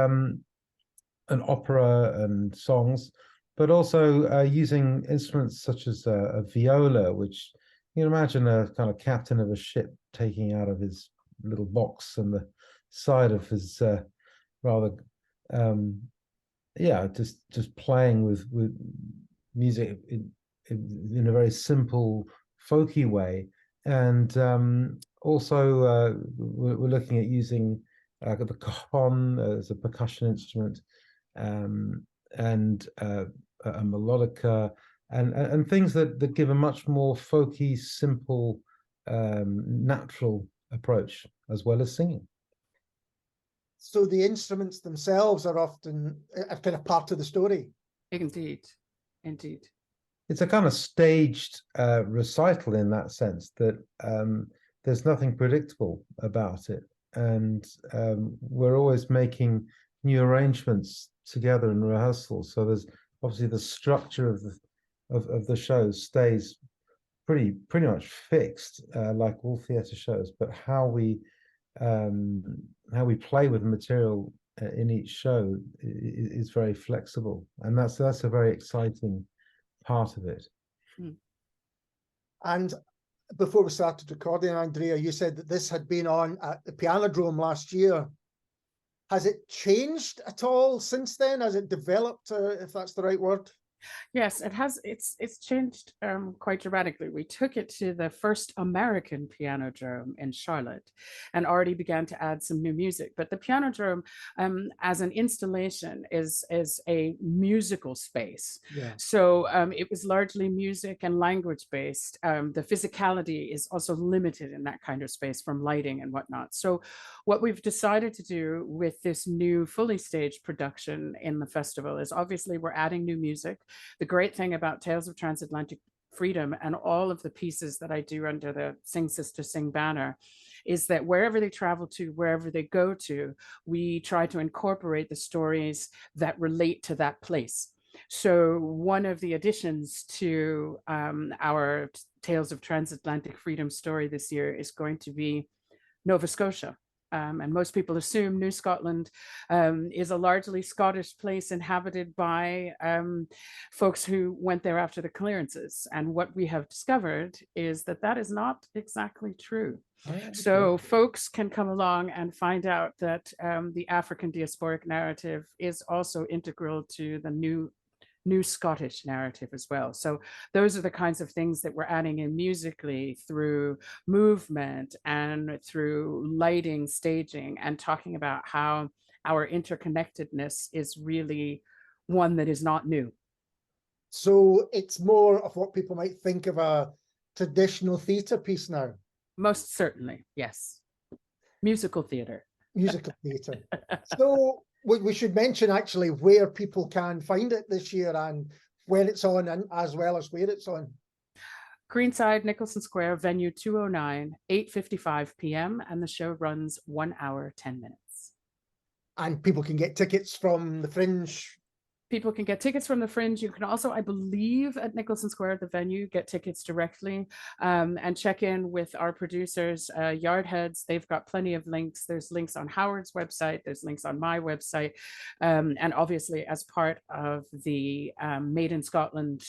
opera and songs, but also using instruments such as a viola, which you can imagine a kind of captain of a ship taking out of his little box and the side of his rather just playing with music in a very simple folky way. And also we're looking at using the cajon as a percussion instrument, and a melodica, and things that give a much more folky, simple, natural approach, as well as singing. So the instruments themselves are often a kind of part of the story. Indeed, indeed. It's a kind of staged recital in that sense, that there's nothing predictable about it, and we're always making new arrangements together in rehearsal. So there's obviously the structure of the show stays pretty much fixed, like all theatre shows, but how we play with the material in each show is very flexible, and that's a very exciting part of it. And before we started recording, Andrea, you said that this had been on at the Pianodrome last year. Has it changed at all since then? Has it developed, if that's the right word? Yes, it has. It's changed quite dramatically. We took it to the first American Pianodrome in Charlotte and already began to add some new music. But the Pianodrome, as an installation, is a musical space. Yeah. So it was largely music and language based. The physicality is also limited in that kind of space from lighting and whatnot. So what we've decided to do with this new fully staged production in the festival is, obviously, we're adding new music. The great thing about Tales of Transatlantic Freedom and all of the pieces that I do under the Sing Sister Sing banner is that wherever they travel to, wherever they go to, we try to incorporate the stories that relate to that place. So one of the additions to our Tales of Transatlantic Freedom story this year is going to be Nova Scotia. And most people assume New Scotland is a largely Scottish place inhabited by folks who went there after the clearances. And what we have discovered is that that is not exactly true. Okay. So folks can come along and find out that the African diasporic narrative is also integral to the new Scottish narrative as well. So those are the kinds of things that we're adding in musically through movement and through lighting, staging, and talking about how our interconnectedness is really one that is not new. So it's more of what people might think of a traditional theatre piece now. Most certainly, yes. Musical theatre. Musical theatre. So we should mention actually where people can find it this year and when it's on, and as well as where it's on. Greenside, Nicholson Square, venue 209, 8:55 p.m. and the show runs 1 hour, 10 minutes. And people can get tickets from the Fringe. People can get tickets from the Fringe. You can also, I believe, at Nicholson Square, the venue, get tickets directly and check in with our producers, Yardheads. They've got plenty of links. There's links on Howard's website. There's links on my website. And obviously, as part of the Made in Scotland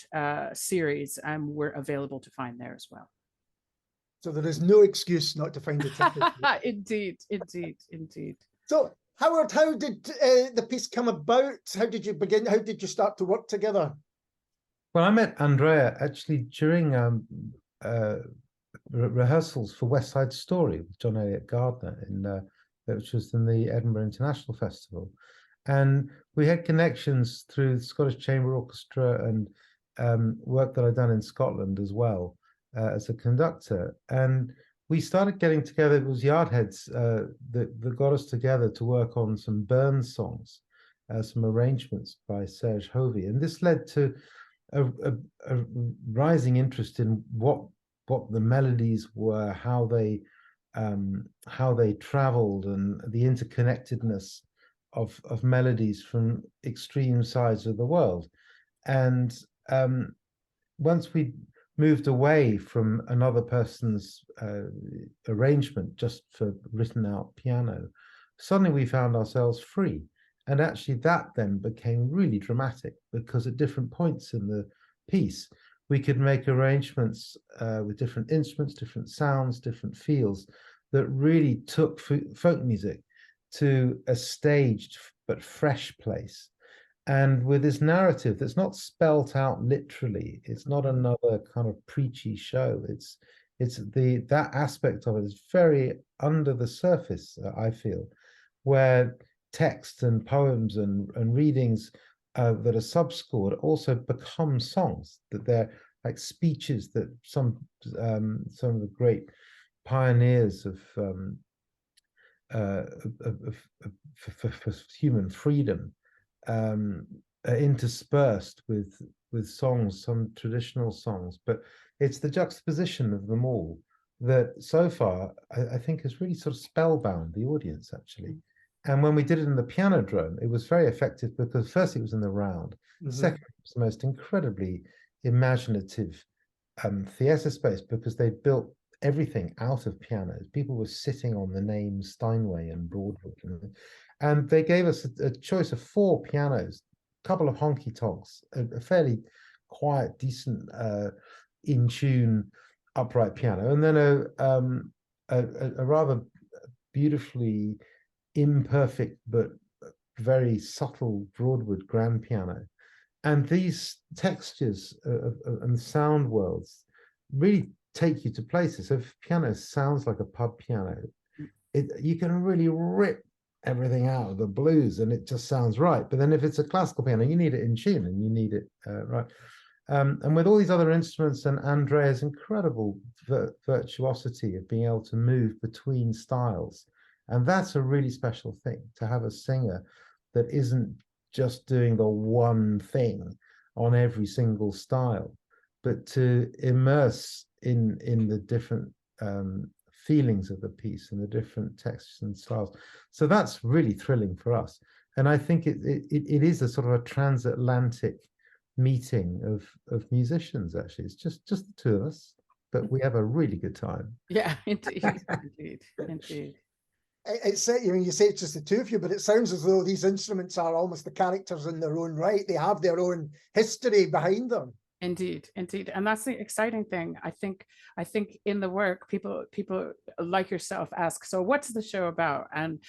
series, we're available to find there as well. So there is no excuse not to find a ticket. Indeed, indeed, indeed. So, Howard, how did the piece come about? How did you begin? How did you start to work together? Well, I met Andrea actually during rehearsals for West Side Story with John Eliot Gardner, which was in the Edinburgh International Festival. And we had connections through the Scottish Chamber Orchestra and work that I'd done in Scotland as well as a conductor. And we started getting together. It was Yardheads that got us together to work on some Burns songs, some arrangements by Serge Hovey. And this led to a rising interest in what the melodies were, how they traveled, and the interconnectedness of melodies from extreme sides of the world. And once we moved away from another person's arrangement just for written out piano, suddenly we found ourselves free. And actually that then became really dramatic, because at different points in the piece, we could make arrangements with different instruments, different sounds, different feels that really took folk music to a staged but fresh place. And with this narrative that's not spelt out literally, it's not another kind of preachy show. It's that aspect of it is very under the surface, I feel, where text and poems and readings that are subscored also become songs, that they're like speeches that some of the great pioneers for human freedom are interspersed with songs, some traditional songs. But it's the juxtaposition of them all that so far I think has really sort of spellbound the audience, actually. And when we did it in the Piano Drome, it was very effective because first it was in the round, second it was the most incredibly imaginative theatre space, because they built everything out of pianos. People were sitting on the names Steinway and Broadwood, and they gave us a choice of 4 pianos, a couple of honky tonks, a fairly quiet, decent, in tune upright piano, and then a rather beautifully imperfect but very subtle Broadwood grand piano. And these textures and sound worlds really take you to places. So if piano sounds like a pub piano, you can really rip everything out of the blues and it just sounds right. But then if it's a classical piano, you need it in tune and you need it right. And with all these other instruments and Andrea's incredible virtuosity of being able to move between styles, and that's a really special thing, to have a singer that isn't just doing the one thing on every single style, but to immerse in the different feelings of the piece and the different textures and styles. So that's really thrilling for us. And I think it is a sort of a transatlantic meeting of musicians, actually. It's just the two of us, but we have a really good time. Yeah, indeed, indeed. It's, I mean, you say it's just the two of you, but it sounds as though these instruments are almost the characters in their own right. They have their own history behind them. Indeed, indeed, and that's the exciting thing. I think in the work, people like yourself ask, so what's the show about? And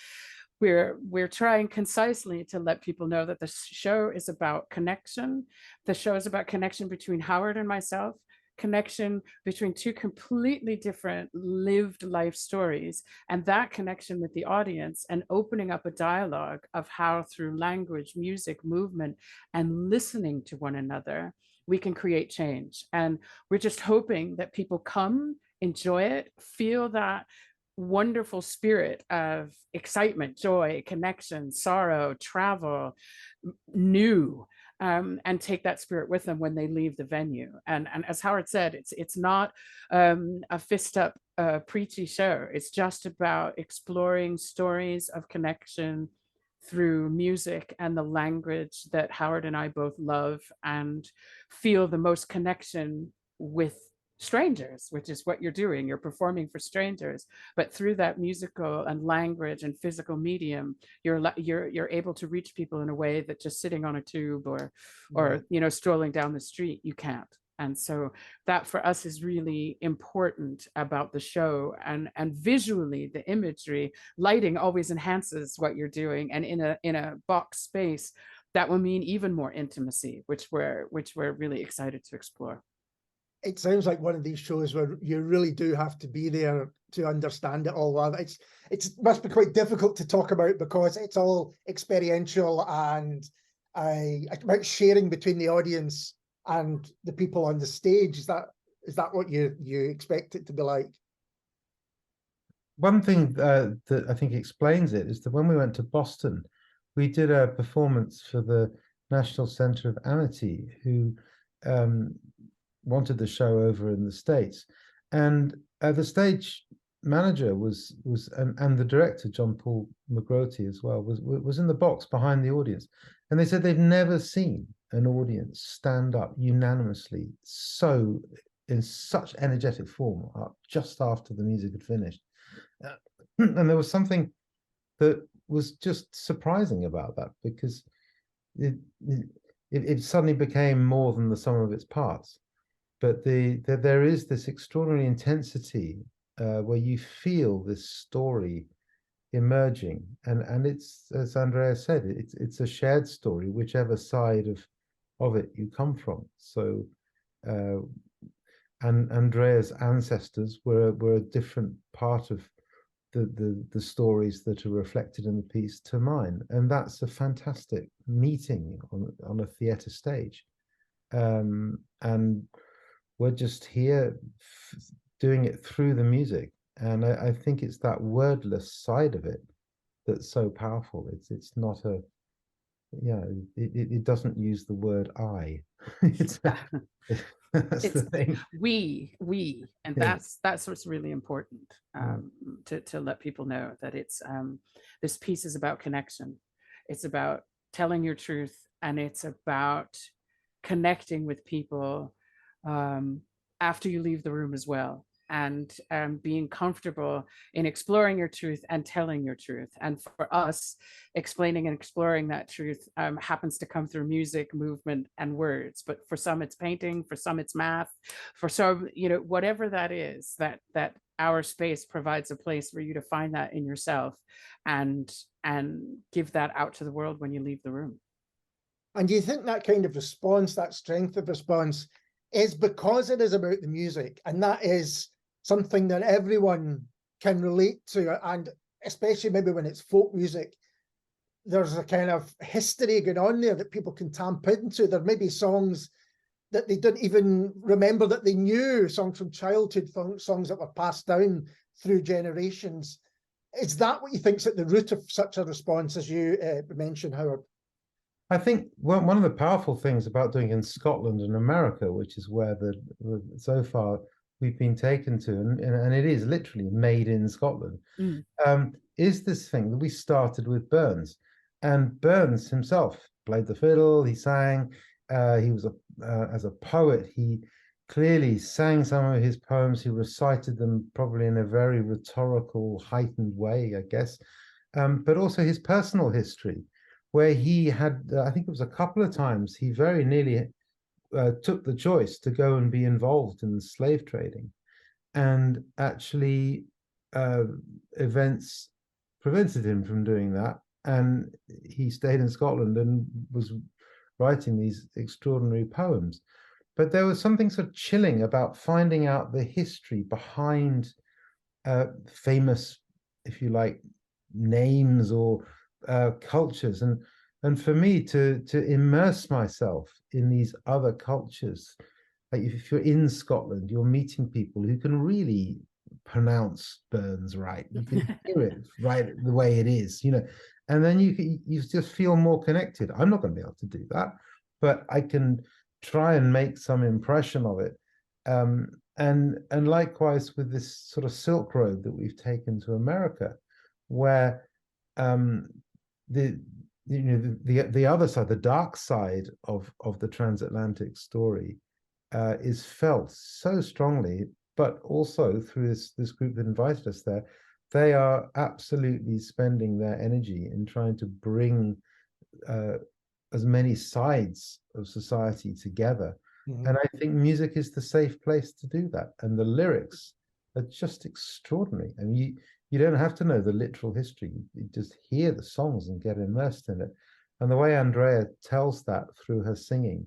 we're trying concisely to let people know that the show is about connection. The show is about connection between Howard and myself, connection between 2 completely different lived life stories, and that connection with the audience, and opening up a dialogue of how through language, music, movement, and listening to one another, we can create change. And we're just hoping that people come, enjoy it, feel that wonderful spirit of excitement, joy, connection, sorrow, travel, new, and take that spirit with them when they leave the venue. And as Howard said, it's not a fist up preachy show. It's just about exploring stories of connection through music and the language that Howard and I both love and feel the most connection with strangers, which is what you're doing. You're performing for strangers, but through that musical and language and physical medium, you're able to reach people in a way that just sitting on a tube or strolling down the street, you can't. And so that for us is really important about the show, and visually the imagery, lighting always enhances what you're doing. And in a box space, that will mean even more intimacy, which we're really excited to explore. It sounds like one of these shows where you really do have to be there to understand it all. It's must be quite difficult to talk about because it's all experiential and about sharing between the audience and the people on the stage. Is that what you expect it to be like? One thing that I think explains it is that when we went to Boston, we did a performance for the National Center of Amity, who wanted the show over in the States, and the stage manager was and the director, John Paul McGrotty, as well, was in the box behind the audience, and they said they've never seen an audience stand up unanimously so in such energetic form just after the music had finished. And there was something that was just surprising about that, because it suddenly became more than the sum of its parts. But there is this extraordinary intensity where you feel this story emerging, and it's, as Andrea said, it's a shared story, whichever side of it you come from. So, and Andrea's ancestors were a different part of the stories that are reflected in the piece to mine, and that's a fantastic meeting on a theatre stage, and we're just here doing it through the music, and I think it's that wordless side of it that's so powerful. It's not a, yeah, it doesn't use the word I. It's the thing. We, and Yeah. that's what's really important, to let people know that it's this piece is about connection. It's about telling your truth, and it's about connecting with people after you leave the room as well, and being comfortable in exploring your truth and telling your truth. And for us, explaining and exploring that truth happens to come through music, movement, and words. But for some it's painting, for some it's math, for some, whatever that is, that our space provides a place for you to find that in yourself and give that out to the world when you leave the room. And do you think that kind of response, that strength of response, is because it is about the music, and that is something that everyone can relate to, and especially maybe when it's folk music, there's a kind of history going on there that people can tap into. There may be songs that they didn't even remember that they knew, songs from childhood, songs that were passed down through generations. Is that what you think's at the root of such a response, as you mentioned, Howard? I think one of the powerful things about doing in Scotland and America, which is where so far we've been taken to, and it is literally made in Scotland, is this thing that we started with Burns. And Burns himself played the fiddle, he sang, he was as a poet, he clearly sang some of his poems, he recited them probably in a very rhetorical, heightened way, I guess, but also his personal history, where he had, I think it was a couple of times, he very nearly took the choice to go and be involved in slave trading. And actually, events prevented him from doing that. And he stayed in Scotland and was writing these extraordinary poems. But there was something sort of chilling about finding out the history behind famous, if you like, names or cultures, and for me to immerse myself in these other cultures. Like if you're in Scotland, you're meeting people who can really pronounce Burns right, you can hear it right the way it is, and then you just feel more connected. I'm not going to be able to do that, but I can try and make some impression of it, and likewise with this sort of Silk Road that we've taken to America, where the other side, the dark side of the transatlantic story, is felt so strongly, but also through this group that invited us there. They are absolutely spending their energy in trying to bring as many sides of society together. Mm-hmm. And I think music is the safe place to do that. And the lyrics are just extraordinary. I mean, you don't have to know the literal history. You just hear the songs and get immersed in it. And the way Andrea tells that through her singing,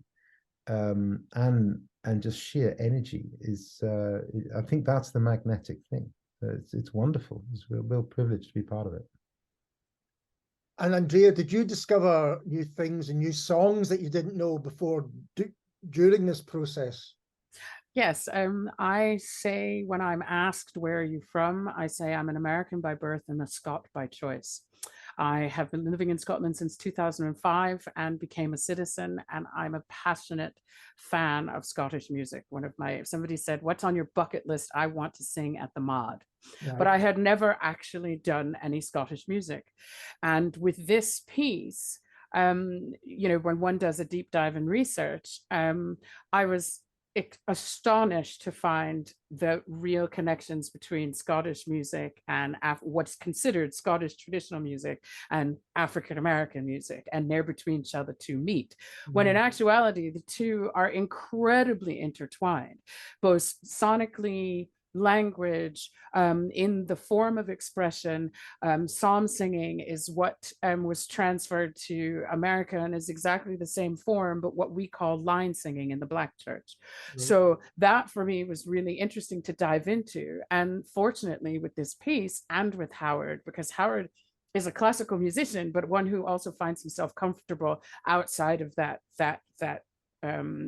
and just sheer energy is, I think that's the magnetic thing. It's wonderful. It's a real privilege to be part of it. And Andrea, did you discover new things and new songs that you didn't know before during this process? Yes, I say when I'm asked, where are you from? I say I'm an American by birth and a Scot by choice. I have been living in Scotland since 2005 and became a citizen, and I'm a passionate fan of Scottish music. If somebody said, what's on your bucket list? I want to sing at the Mod. Right. But I had never actually done any Scottish music. And with this piece, you know, when one does a deep dive in research, I was astonished to find the real connections between Scottish music and what's considered Scottish traditional music and African American music, and they're between each other to meet, when in actuality the two are incredibly intertwined, both sonically, language, in the form of expression. Psalm singing is what was transferred to America and is exactly the same form, but what we call line singing in the Black church. So that for me was really interesting to dive into. And fortunately with this piece and with Howard, because Howard is a classical musician, but one who also finds himself comfortable outside of that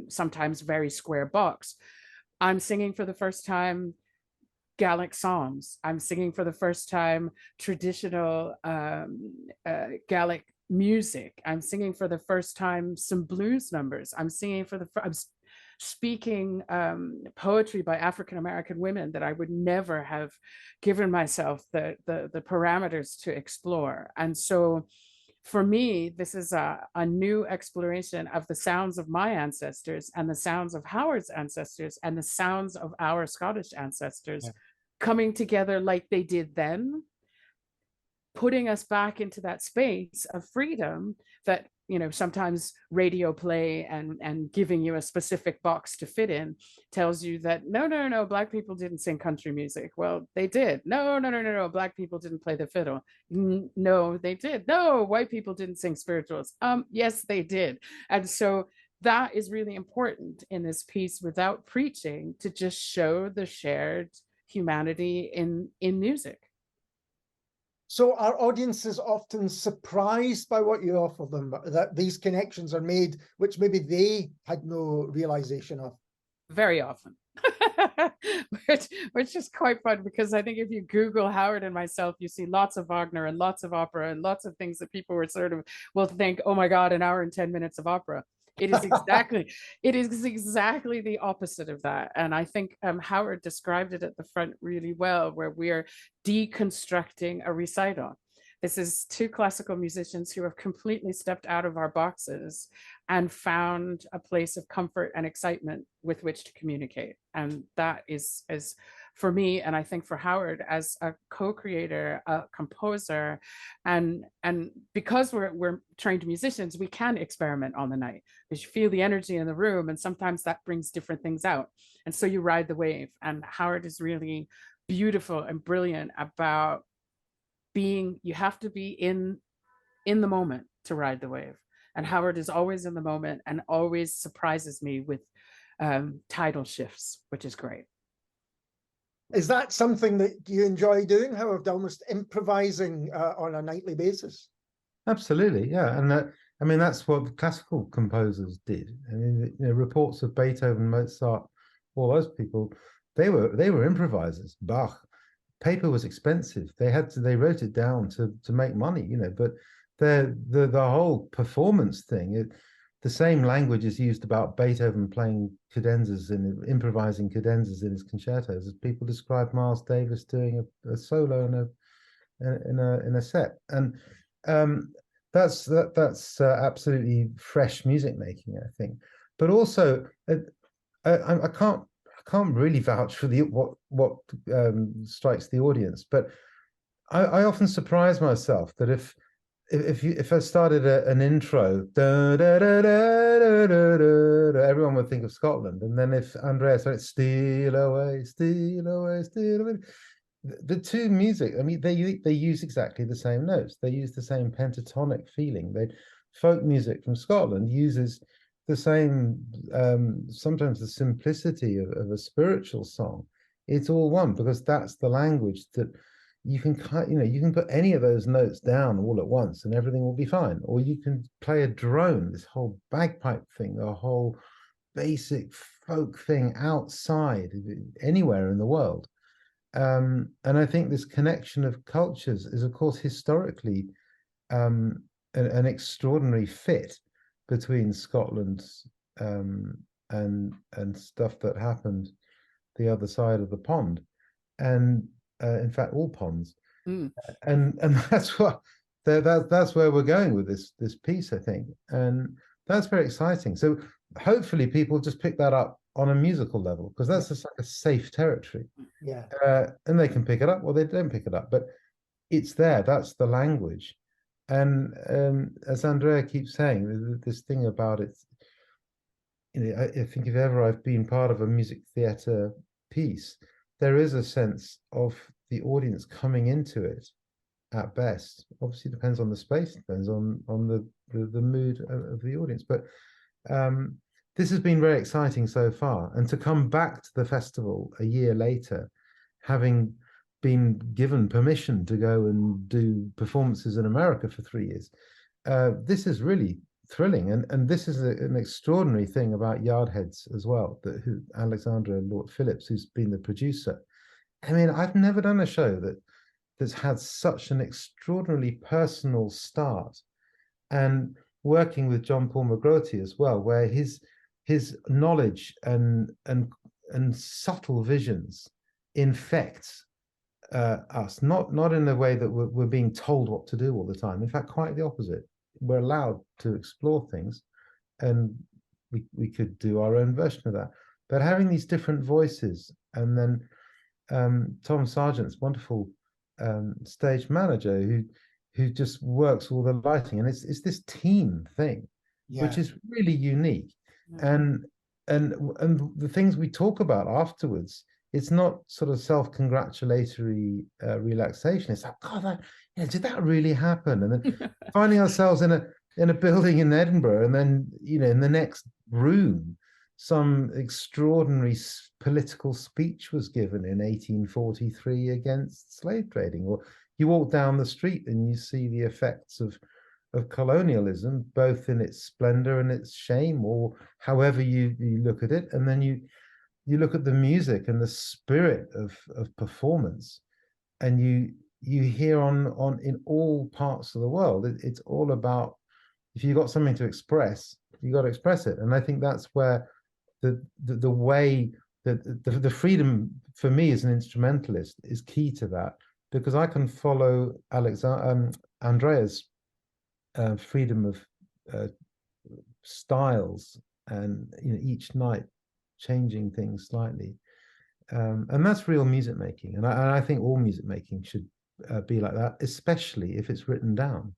sometimes very square box. I'm singing for the first time Gaelic psalms. I'm singing for the first time traditional Gaelic music. I'm singing for the first time some blues numbers. I'm singing for I'm speaking poetry by African American women that I would never have given myself the parameters to explore. And so for me, this is a new exploration of the sounds of my ancestors and the sounds of Howard's ancestors and the sounds of our Scottish ancestors coming together like they did then, putting us back into that space of freedom that, you know, sometimes radio play and giving you a specific box to fit in tells you that no, Black people didn't sing country music. Well, they did. No, Black people didn't play the fiddle. No, they did. No, white people didn't sing spirituals. Yes, they did. And so that is really important in this piece, without preaching, to just show the shared humanity in music. So our audience is often surprised by what you offer them, that these connections are made, which maybe they had no realization of. Very often, which is quite fun, because I think if you Google Howard and myself, you see lots of Wagner and lots of opera and lots of things that people were sort of will think, oh my God, an hour and 10 minutes of opera. It is exactly the opposite of that. And I think Howard described it at the front really well, where we are deconstructing a recital. This is two classical musicians who have completely stepped out of our boxes and found a place of comfort and excitement with which to communicate. And that is for me, and I think for Howard, as a co-creator, a composer, and because we're trained musicians, we can experiment on the night, because you feel the energy in the room, and sometimes that brings different things out. And so you ride the wave. And Howard is really beautiful and brilliant about being, you have to be in the moment to ride the wave. And Howard is always in the moment and always surprises me with tidal shifts, which is great. Is that something that you enjoy doing, Howard, almost improvising on a nightly basis? Absolutely, yeah. And I mean, that's what the classical composers did. I mean, you know, reports of Beethoven, Mozart, all those people, they were improvisers. Bach, paper was expensive. They wrote it down to make money, you know. But the whole performance thing, the same language is used about Beethoven playing cadenzas and improvising cadenzas in his concertos as people describe Miles Davis doing a solo in a set. And that's absolutely fresh music making, I think. But also, I can't really vouch for what strikes the audience, but I often surprise myself that if I started an intro, everyone would think of Scotland, and then if Andrea started steal away, steal away, steal away, the two music, I mean, they use exactly the same notes. They use the same pentatonic feeling. folk music from Scotland uses the same, sometimes the simplicity of a spiritual song. It's all one, because that's the language that you can, you can put any of those notes down all at once and everything will be fine. Or you can play a drone, this whole bagpipe thing, the whole basic folk thing outside, anywhere in the world. And I think this connection of cultures is, of course, historically an extraordinary fit between Scotland and stuff that happened the other side of the pond, and in fact all ponds. And that's what that's where we're going with this piece, I think, and that's very exciting. So hopefully people just pick that up on a musical level, because that's just like a safe territory. Yeah. And they can pick it up or they don't pick it up, but it's there. That's the language. And as Andrea keeps saying, this thing about it, I think if ever I've been part of a music theatre piece, there is a sense of the audience coming into it at best. Obviously, it depends on the space, depends on the mood of the audience. But this has been very exciting so far. And to come back to the festival a year later, having been given permission to go and do performances in America for 3 years, this is really thrilling. And this is an extraordinary thing about Yardheads as well, that Alexandra Lord Phillips, who's been the producer. I mean, I've never done a show that's had such an extraordinarily personal start, and working with John Paul McGrotty as well, where his knowledge and subtle visions infects us, not in a way that we're being told what to do all the time. In fact, quite the opposite. We're allowed to explore things, and we could do our own version of that. But having these different voices, and then Tom Sargent's wonderful stage manager who just works all the lighting, and it's this team thing, which is really unique. And the things we talk about afterwards, it's not sort of self-congratulatory relaxation. It's like, God, did that really happen? And then finding ourselves in a building in Edinburgh, and then in the next room, some extraordinary political speech was given in 1843 against slave trading. Or you walk down the street and you see the effects of colonialism, both in its splendor and its shame, or however you look at it. And then you look at the music and the spirit of performance, and you hear on in all parts of the world, it's all about, if you've got something to express, you got to express it. And I think that's where the way that the freedom for me as an instrumentalist is key to that, because I can follow Andrea's freedom of styles, and each night changing things slightly, and that's real music making. And I think all music making should be like that, especially if it's written down.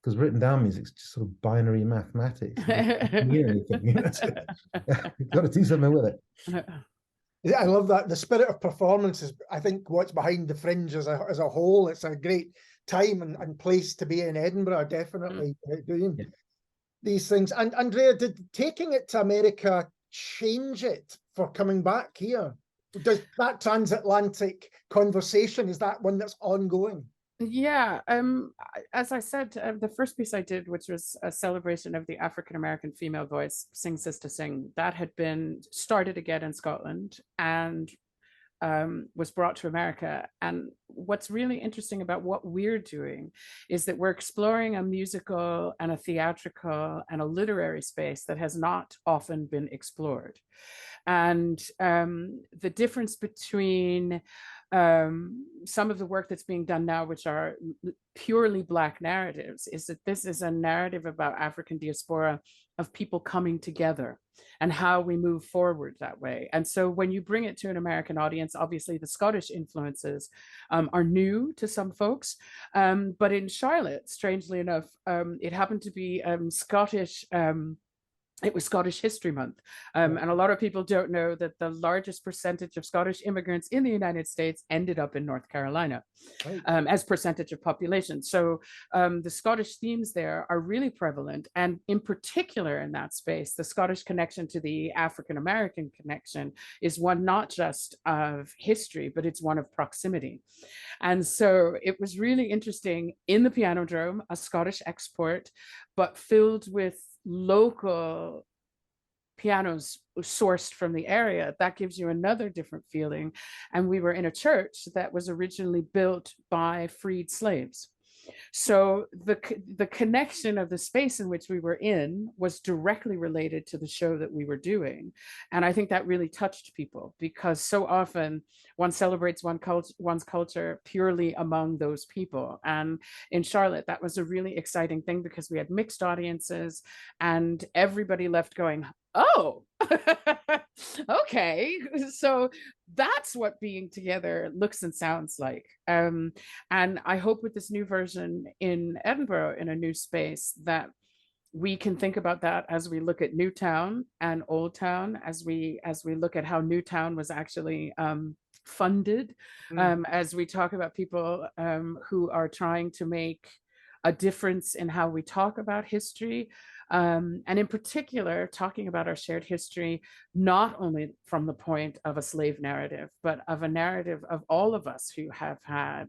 Because written down music is just sort of binary mathematics. You've got to do something with it. Yeah, I love that. The spirit of performance is, I think, what's behind the Fringe as a whole. It's a great time and place to be in Edinburgh, definitely, doing these things. And Andrea, did taking it to America change it for coming back here? Does that transatlantic conversation, is that one that's ongoing? Yeah, as I said, the first piece I did, which was a celebration of the African-American female voice, Sing Sister Sing, that had been started again in Scotland and was brought to America. And what's really interesting about what we're doing is that we're exploring a musical and a theatrical and a literary space that has not often been explored. And the difference between some of the work that's being done now, which are purely Black narratives, is that this is a narrative about African diaspora, of people coming together and how we move forward that way. And so when you bring it to an American audience, obviously the Scottish influences are new to some folks, but in Charlotte, strangely enough, it happened to be Scottish it was Scottish History Month. And a lot of people don't know that the largest percentage of Scottish immigrants in the United States ended up in North Carolina, Right. as percentage of population. So the Scottish themes there are really prevalent. And in particular in that space, the Scottish connection to the African-American connection is one not just of history, but it's one of proximity. And so it was really interesting in the Pianodrome, a Scottish export, but filled with local pianos sourced from the area. That gives you another different feeling. And we were in a church that was originally built by freed slaves. So the connection of the space in which we were in was directly related to the show that we were doing. And I think that really touched people, because so often one celebrates one's culture purely among those people. And in Charlotte, that was a really exciting thing, because we had mixed audiences and everybody left going, oh, okay. So that's what being together looks and sounds like. And I hope with this new version in Edinburgh, in a new space, that we can think about that as we look at Newtown and Old Town, as we look at how Newtown was actually funded, as we talk about people who are trying to make a difference in how we talk about history. And in particular, talking about our shared history, not only from the point of a slave narrative, but of a narrative of all of us who have had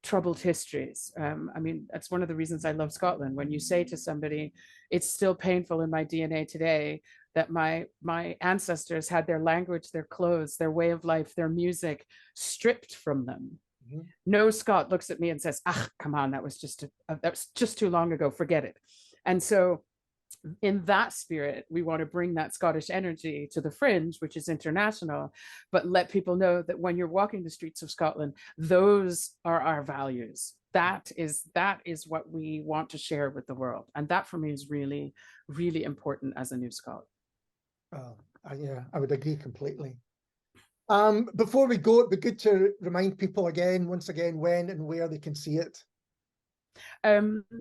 troubled histories. I mean, that's one of the reasons I love Scotland. When you say to somebody, it's still painful in my DNA today that my ancestors had their language, their clothes, their way of life, their music stripped from them. Mm-hmm. No Scot looks at me and says, ah, come on, that was just too long ago, forget it. And so in that spirit, we want to bring that Scottish energy to the Fringe, which is international, but let people know that when you're walking the streets of Scotland, those are our values. That is what we want to share with the world. And that for me is really, really important as a new Scot. Yeah, I would agree completely. Before we go, it'd be good to remind people once again, when and where they can see it.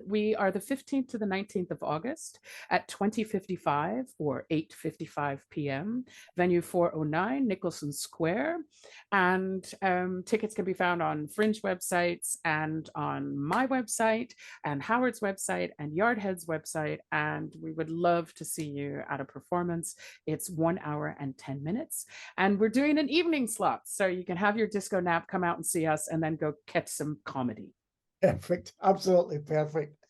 We are the 15th to the 19th of August at 20:55 or 8:55 p.m. Venue 409 Nicholson Square. And tickets can be found on Fringe websites and on my website and Howard's website and Yardhead's website. And we would love to see you at a performance. It's 1 hour and 10 minutes. And we're doing an evening slot, so you can have your disco nap, come out and see us, and then go catch some comedy. Perfect. Absolutely perfect.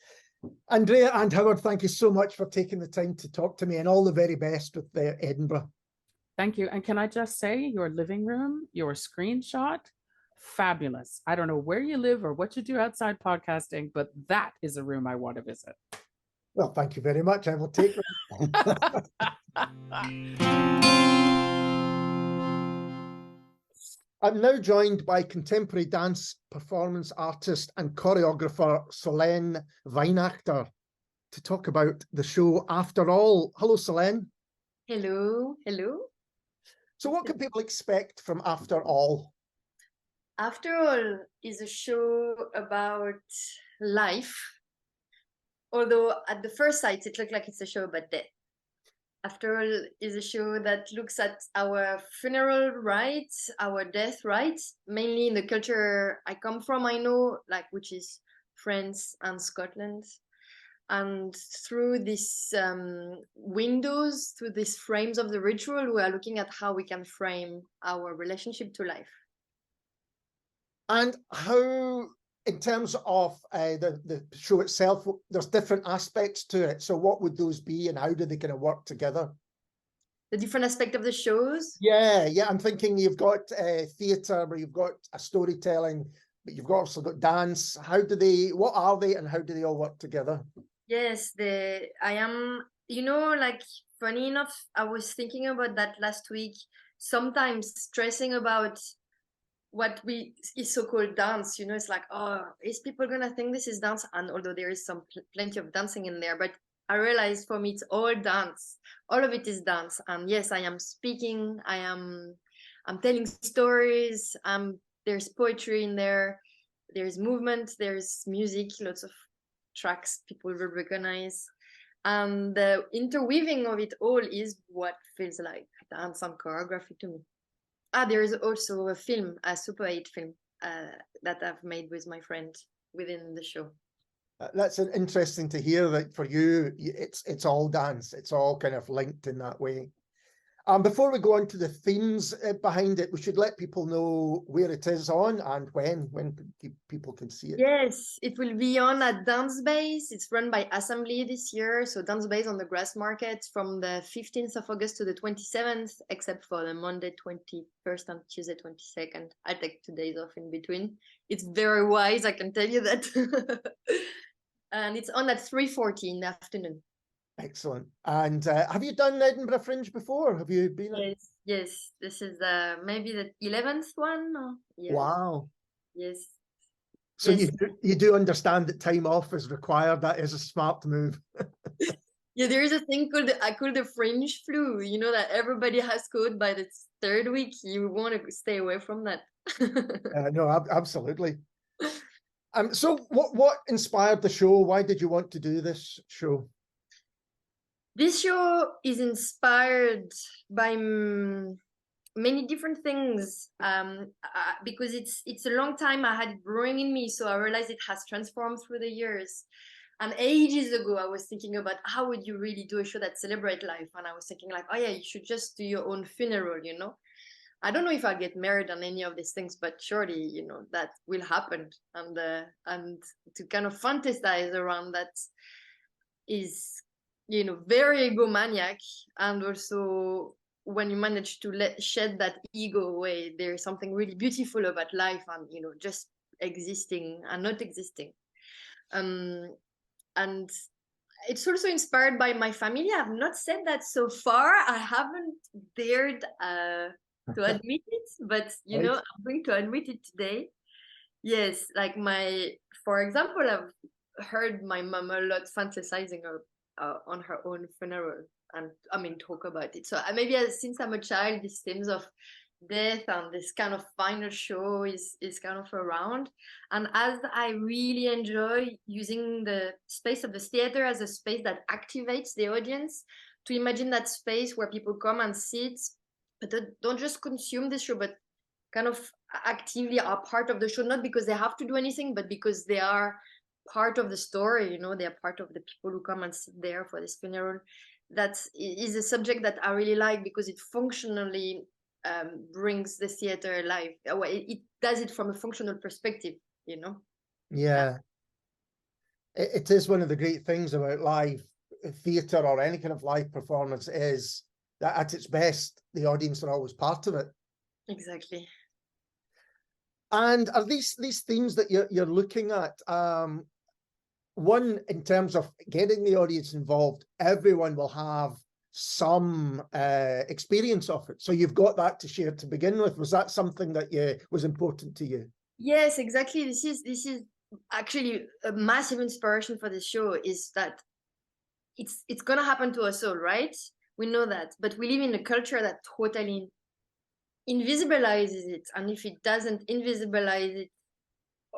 Andrea and Howard, thank you so much for taking the time to talk to me, and all the very best with Edinburgh. Thank you. And can I just say, your living room, your screenshot, fabulous. I don't know where you live or what you do outside podcasting, but that is a room I want to visit. Well, thank you very much. I will take it. I'm now joined by contemporary dance performance artist and choreographer Solène Weinachter to talk about the show After All. Hello, Solène. Hello. So what can people expect from After All? After All is a show about life. Although at the first sight, it looked like it's a show about death. After All is a show that looks at our funeral rites, our death rites, mainly in the culture I come from, I know, which is France and Scotland. And through these windows, through these frames of the ritual, we are looking at how we can frame our relationship to life. And how, in terms of the show itself, there's different aspects to it. So what would those be, and how do they kind of work together? The different aspect of the shows? Yeah. I'm thinking you've got theatre, where you've got a storytelling, but you've also got dance. What are they, and how do they all work together? Yes, funny enough, I was thinking about that last week, sometimes stressing about what is so-called dance, it's like, oh, is people gonna think this is dance? And although there is plenty of dancing in there, but I realized for me it's all dance. All of it is dance. And yes, I am speaking, I'm telling stories, there's poetry in there, there's movement, there's music, lots of tracks people will recognize. And the interweaving of it all is what feels like dance and choreography to me. There is also a film, a Super 8 film that I've made with my friend within the show. That's interesting to hear that for you, it's all dance. It's all kind of linked in that way. Before we go on to the themes behind it, we should let people know where it is on and when people can see it. Yes, it will be on at Dance Base. It's run by Assembly this year. So Dance Base on the Grass Market from the 15th of August to the 27th, except for the Monday 21st and Tuesday 22nd. I take 2 days off in between. It's very wise, I can tell you that. And it's on at 3:40 in the afternoon. Excellent. And have you done Edinburgh Fringe before? Have you been? Yes. This is maybe the 11th one. Yes. Wow. Yes. So yes. you do understand that time off is required. That is a smart move. Yeah, there is a thing called the fringe flu. You know that everybody has caught by the third week. You want to stay away from that. No, absolutely. So what inspired the show? Why did you want to do this show? This show is inspired by many different things because it's a long time I had it brewing in me, so I realized it has transformed through the years. And ages ago, I was thinking about how would you really do a show that celebrates life, and I was thinking like, oh yeah, you should just do your own funeral, you know. I don't know if I'll get married on any of these things, but surely, you know, that will happen. And to kind of fantasize around that is, you know, very egomaniac. And also when you manage to shed that ego away, there's something really beautiful about life and, you know, just existing and not existing. And it's also inspired by my family. I've not said that so far. I haven't dared to admit it, but you know, I'm going to admit it today. Yes, like for example, I've heard my mom a lot fantasizing on her own funeral, and I mean talk about it. So maybe since I'm a child, these themes of death and this kind of final show is kind of around. And as I really enjoy using the space of the theater as a space that activates the audience to imagine that space where people come and sit, but don't just consume the show, but kind of actively are part of the show, not because they have to do anything, but because they are part of the story, you know, they are part of the people who come and sit there for this funeral. That is a subject that I really like because it functionally brings the theater alive. It does it from a functional perspective, you know. Yeah, it is one of the great things about live theatre or any kind of live performance is that at its best, the audience are always part of it. Exactly. And are these themes that you're looking at? One, in terms of getting the audience involved, everyone will have some experience of it. So you've got that to share to begin with. Was that something that was important to you? Yes, exactly. This is actually a massive inspiration for the show, is that it's gonna happen to us all, right? We know that, but we live in a culture that totally invisibilizes it. And if it doesn't invisibilize it,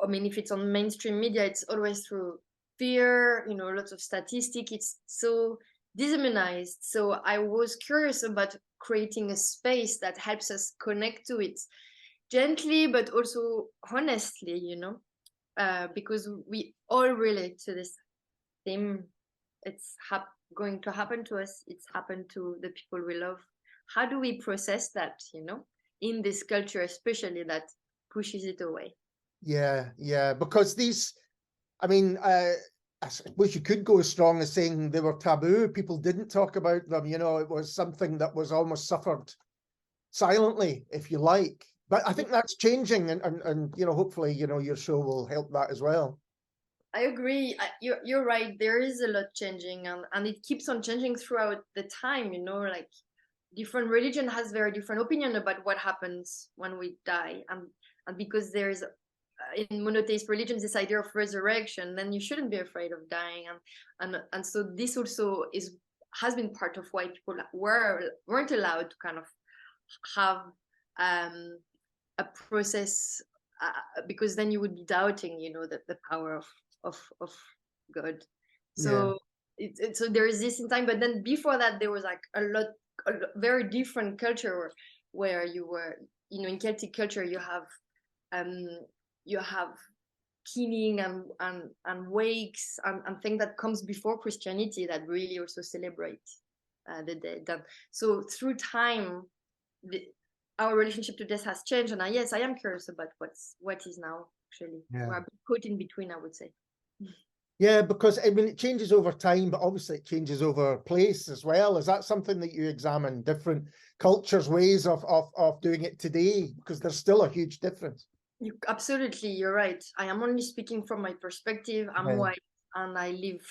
I mean, if it's on mainstream media, it's always through fear, you know, lots of statistics. It's so dehumanized. So I was curious about creating a space that helps us connect to it gently, but also honestly, you know, because we all relate to this theme. It's going to happen to us. It's happened to the people we love. How do we process that, you know, in this culture, especially that pushes it away? Yeah, because these, I mean, I suppose you could go as strong as saying they were taboo. People didn't talk about them, you know, it was something that was almost suffered silently, if you like. But I think that's changing, and you know, hopefully, you know, your show will help that as well. I agree. You're right. There is a lot changing, and it keeps on changing throughout the time, you know, like different religion has very different opinion about what happens when we die. And because there's in monotheist religions this idea of resurrection, then you shouldn't be afraid of dying. And so this also has been part of why people weren't allowed to kind of have a process, because then you would be doubting, you know, the power of God. So So there is this in time, but then before that there was like a very different culture where you were, you know, in Celtic culture you have keening and wakes and things that comes before Christianity that really also celebrate the dead. So through time, our relationship to death has changed, and yes, I am curious about what is now actually. Yeah. We're caught in between, I would say. Yeah, because I mean, it changes over time, but obviously it changes over place as well. Is that something that you examine, different cultures' ways of doing it today? Because there's still a huge difference. Absolutely, you're right. I am only speaking from my perspective. I'm white and I live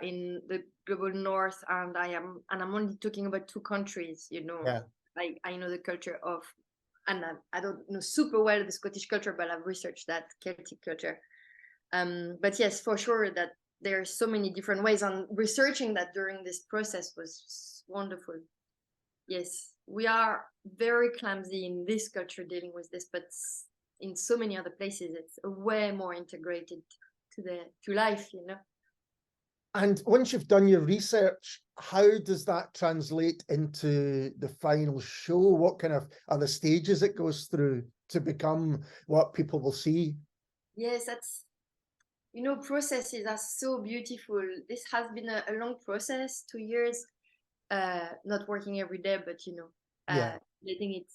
in the global north, and I'm only talking about two countries, you know. Yeah. I know the culture of, and I don't know super well the Scottish culture, but I've researched that Celtic culture. But yes, for sure that there are so many different ways, and researching that during this process was wonderful. Yes, we are very clumsy in this culture dealing with this, but in so many other places it's way more integrated to life, you know. And once you've done your research, how does that translate into the final show? What kind of are the stages it goes through to become what people will see? Yes, that's, you know, processes are so beautiful. This has been a long process, 2 years, not working every day, but, you know, letting it,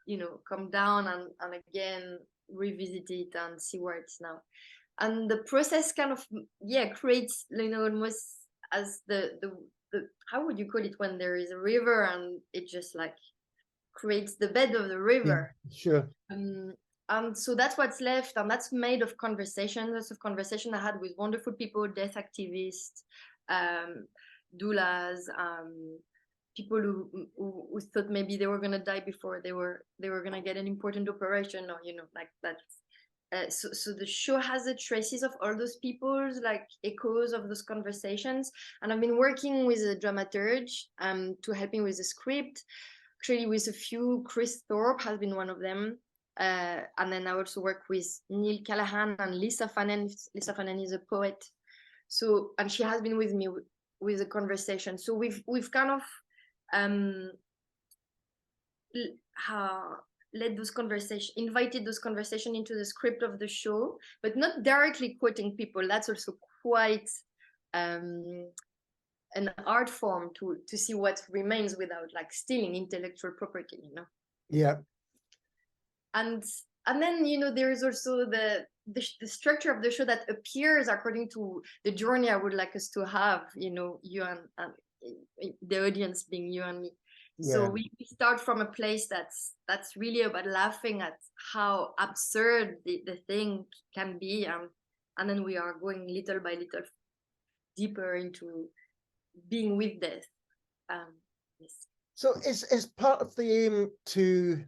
you know, come down and again revisit it and see where it's now. And the process kind of creates, you know, almost as the how would you call it when there is a river and it just like creates the bed of the river. Sure. And so that's what's left, and that's made of conversations, lots of conversation I had with wonderful people, death activists, doulas, people who thought maybe they were gonna die before they were gonna get an important operation, or, you know, like that. So the show has the traces of all those people's, like echoes of those conversations. And I've been working with a dramaturge to help me with the script, actually with a few. Chris Thorpe has been one of them. And then I also work with Neil Callahan and Lisa Fanen. Lisa Fanen is a poet. So, and she has been with me with the conversation. So we've kind of invited those conversations into the script of the show, but not directly quoting people. That's also quite an art form to see what remains without like stealing intellectual property, you know. Yeah. And then, you know, there is also the structure of the show that appears according to the journey I would like us to have, you know, you and the audience being you and me. Yeah. So we start from a place that's really about laughing at how absurd the thing can be, and then we are going little by little deeper into being with death. Yes. So is part of the aim to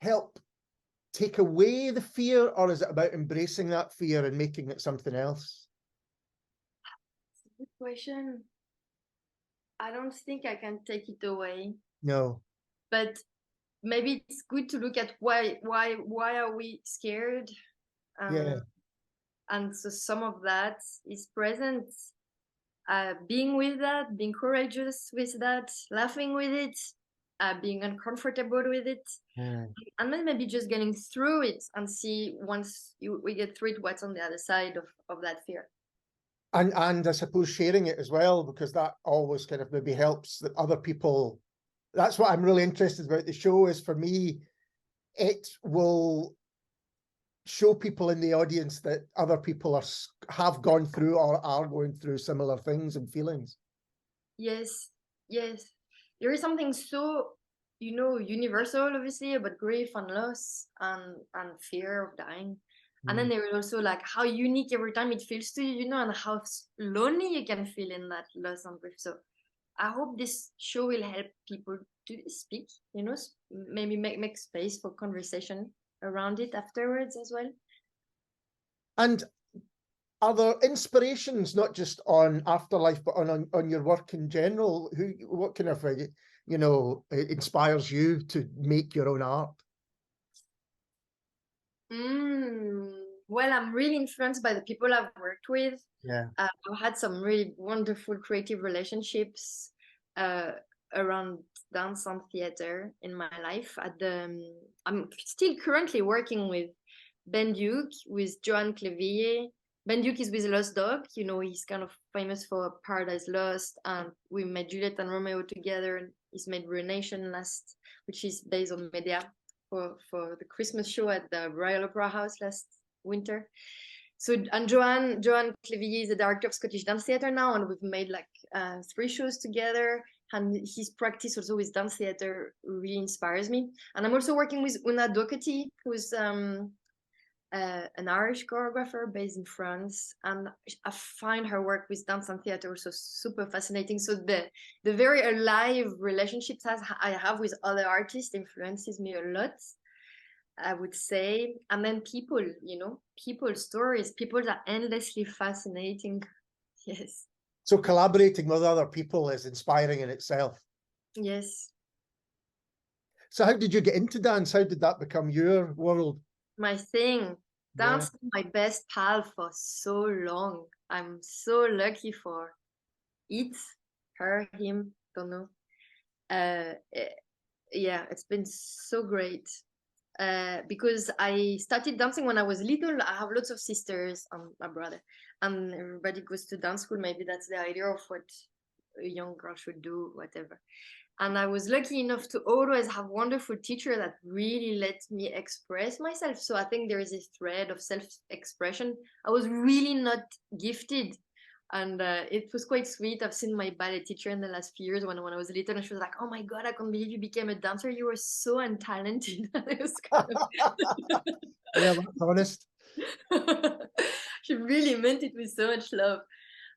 help take away the fear, or is it about embracing that fear and making it something else? That's a good question. I don't think I can take it away. No. But maybe it's good to look at why are we scared? And so some of that is present. Being with that, being courageous with that, laughing with it, being uncomfortable with it, and then maybe just getting through it and see once we get through it, what's on the other side of that fear. And I suppose sharing it as well, because that always kind of maybe helps that other people. That's what I'm really interested about the show is, for me, it will show people in the audience that other people have gone through or are going through similar things and feelings. Yes. There is something so, you know, universal, obviously, about grief and loss and fear of dying. And then there is also like how unique every time it feels to you, you know, and how lonely you can feel in that loss and grief. So I hope this show will help people to speak, you know, maybe make space for conversation around it afterwards as well. And are there inspirations, not just on Afterlife, but on your work in general? What kind of, you know, inspires you to make your own art? well, I'm really influenced by the people I've worked with. Yeah. I've had some really wonderful creative relationships around dance and theater in my life. I'm still currently working with Ben Duke, with Joan Clevillier. Ben Duke is with Lost Dog. You know, he's kind of famous for Paradise Lost, and we made Juliet and Romeo together. And he's made Ruination last, which is based on Medea for the Christmas show at the Royal Opera House last winter. So, and Joan Clevillier is the director of Scottish Dance Theatre now, and we've made like 3 shows together. And his practice also with dance theatre really inspires me. And I'm also working with Una Doherty, who's an Irish choreographer based in France, and I find her work with dance and theatre also super fascinating. So the very alive relationships I have with other artists influences me a lot, I would say. And then people, you know, people's stories, people are endlessly fascinating. Yes. So collaborating with other people is inspiring in itself. Yes. So how did you get into dance? How did that become your world? My thing. Dance is my best pal for so long. I'm so lucky for it, her, him, don't know. Yeah, it's been so great. Because I started dancing when I was little. I have lots of sisters and my brother, and everybody goes to dance school. Maybe that's the idea of what a young girl should do, whatever. And I was lucky enough to always have wonderful teacher that really let me express myself. So I think there is a thread of self-expression. I was really not gifted, and it was quite sweet. I've seen my ballet teacher in the last few years when I was little, and she was like, "Oh my God, I can't believe you became a dancer. You were so untalented." It was kind of... Yeah, that's honest. She really meant it with so much love.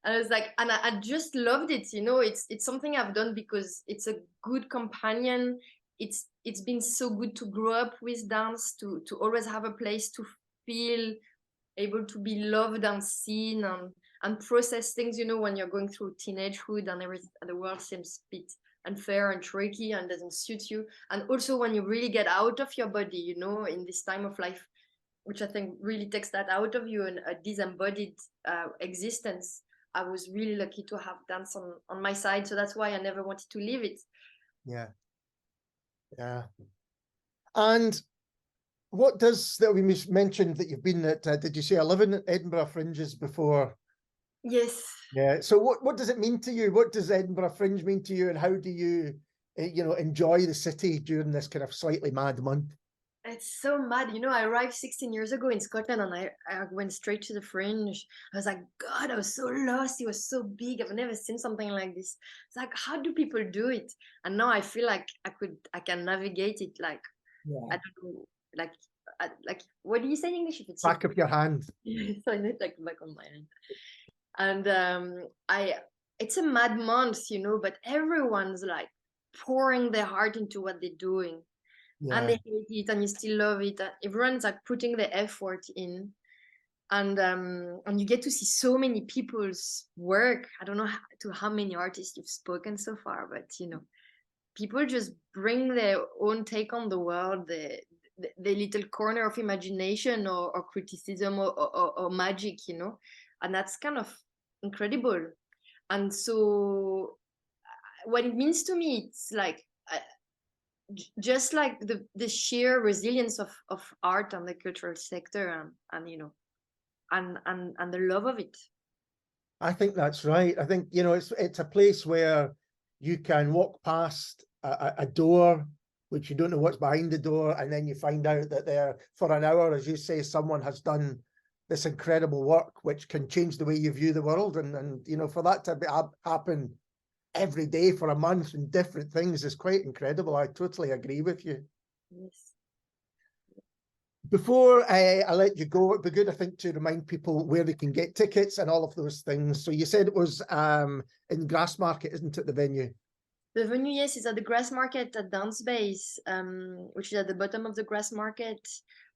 And I was like, and I just loved it. You know, it's something I've done because it's a good companion. It's been so good to grow up with dance, to always have a place to feel able to be loved and seen and process things, you know, when you're going through teenagehood and everything, the world seems a bit unfair and tricky and doesn't suit you. And also when you really get out of your body, you know, in this time of life, which I think really takes that out of you and a disembodied existence. I was really lucky to have dance on my side. So that's why I never wanted to leave it. Yeah. Yeah. And what does that we mentioned that you've been at, did you say 11 Edinburgh Fringes before? Yes. Yeah. So what does it mean to you? What does Edinburgh Fringe mean to you? And how do you, you know, enjoy the city during this kind of slightly mad month? It's so mad. You know, I arrived 16 years ago in Scotland and I went straight to the Fringe. I was like, God, I was so lost. It was so big. I've never seen something like this. It's like, how do people do it? And now I feel like I can navigate it. Like, yeah. I don't know, like, what do you say in English? If it's back of your hand. So I need like back on my hand. And it's a mad month, you know, but everyone's like pouring their heart into what they're doing. Yeah. And they hate it and you still love it. Everyone's like putting the effort in, and you get to see so many people's work. I don't know how many artists you've spoken so far, but you know, people just bring their own take on the world, the little corner of imagination or criticism or magic, you know, and that's kind of incredible. And so what it means to me, it's like just like the sheer resilience of art and the cultural sector and you know and the love of it. I think that's right. I think, you know, it's a place where you can walk past a door which you don't know what's behind the door, and then you find out that there for an hour, as you say, someone has done this incredible work which can change the way you view the world, and you know, for that to happen every day for a month and different things is quite incredible. I totally agree with you. Yes. Before I let you go, it'd be good, I think, to remind people where they can get tickets and all of those things. So you said it was in Grassmarket, isn't it, the venue? The venue, yes, is at the Grassmarket at Dance Base, which is at the bottom of the Grassmarket.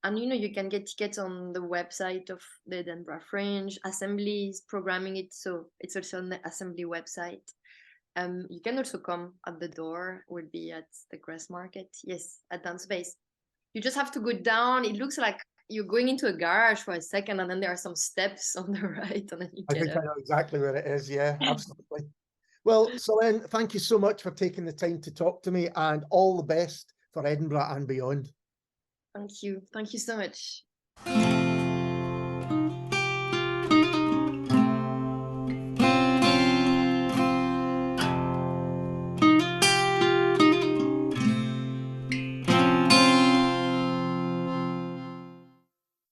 And, you know, you can get tickets on the website of the Edinburgh Fringe. Assembly is programming it, so it's also on the Assembly website. You can also come at the door, would be at the Grassmarket, yes, at Dance Base. You just have to go down. It looks like you're going into a garage for a second, and then there are some steps on the right, and then you I get think I up. know exactly where it is. Yeah, absolutely. Well, Solène, thank you so much for taking the time to talk to me, and all the best for Edinburgh and beyond. Thank you so much.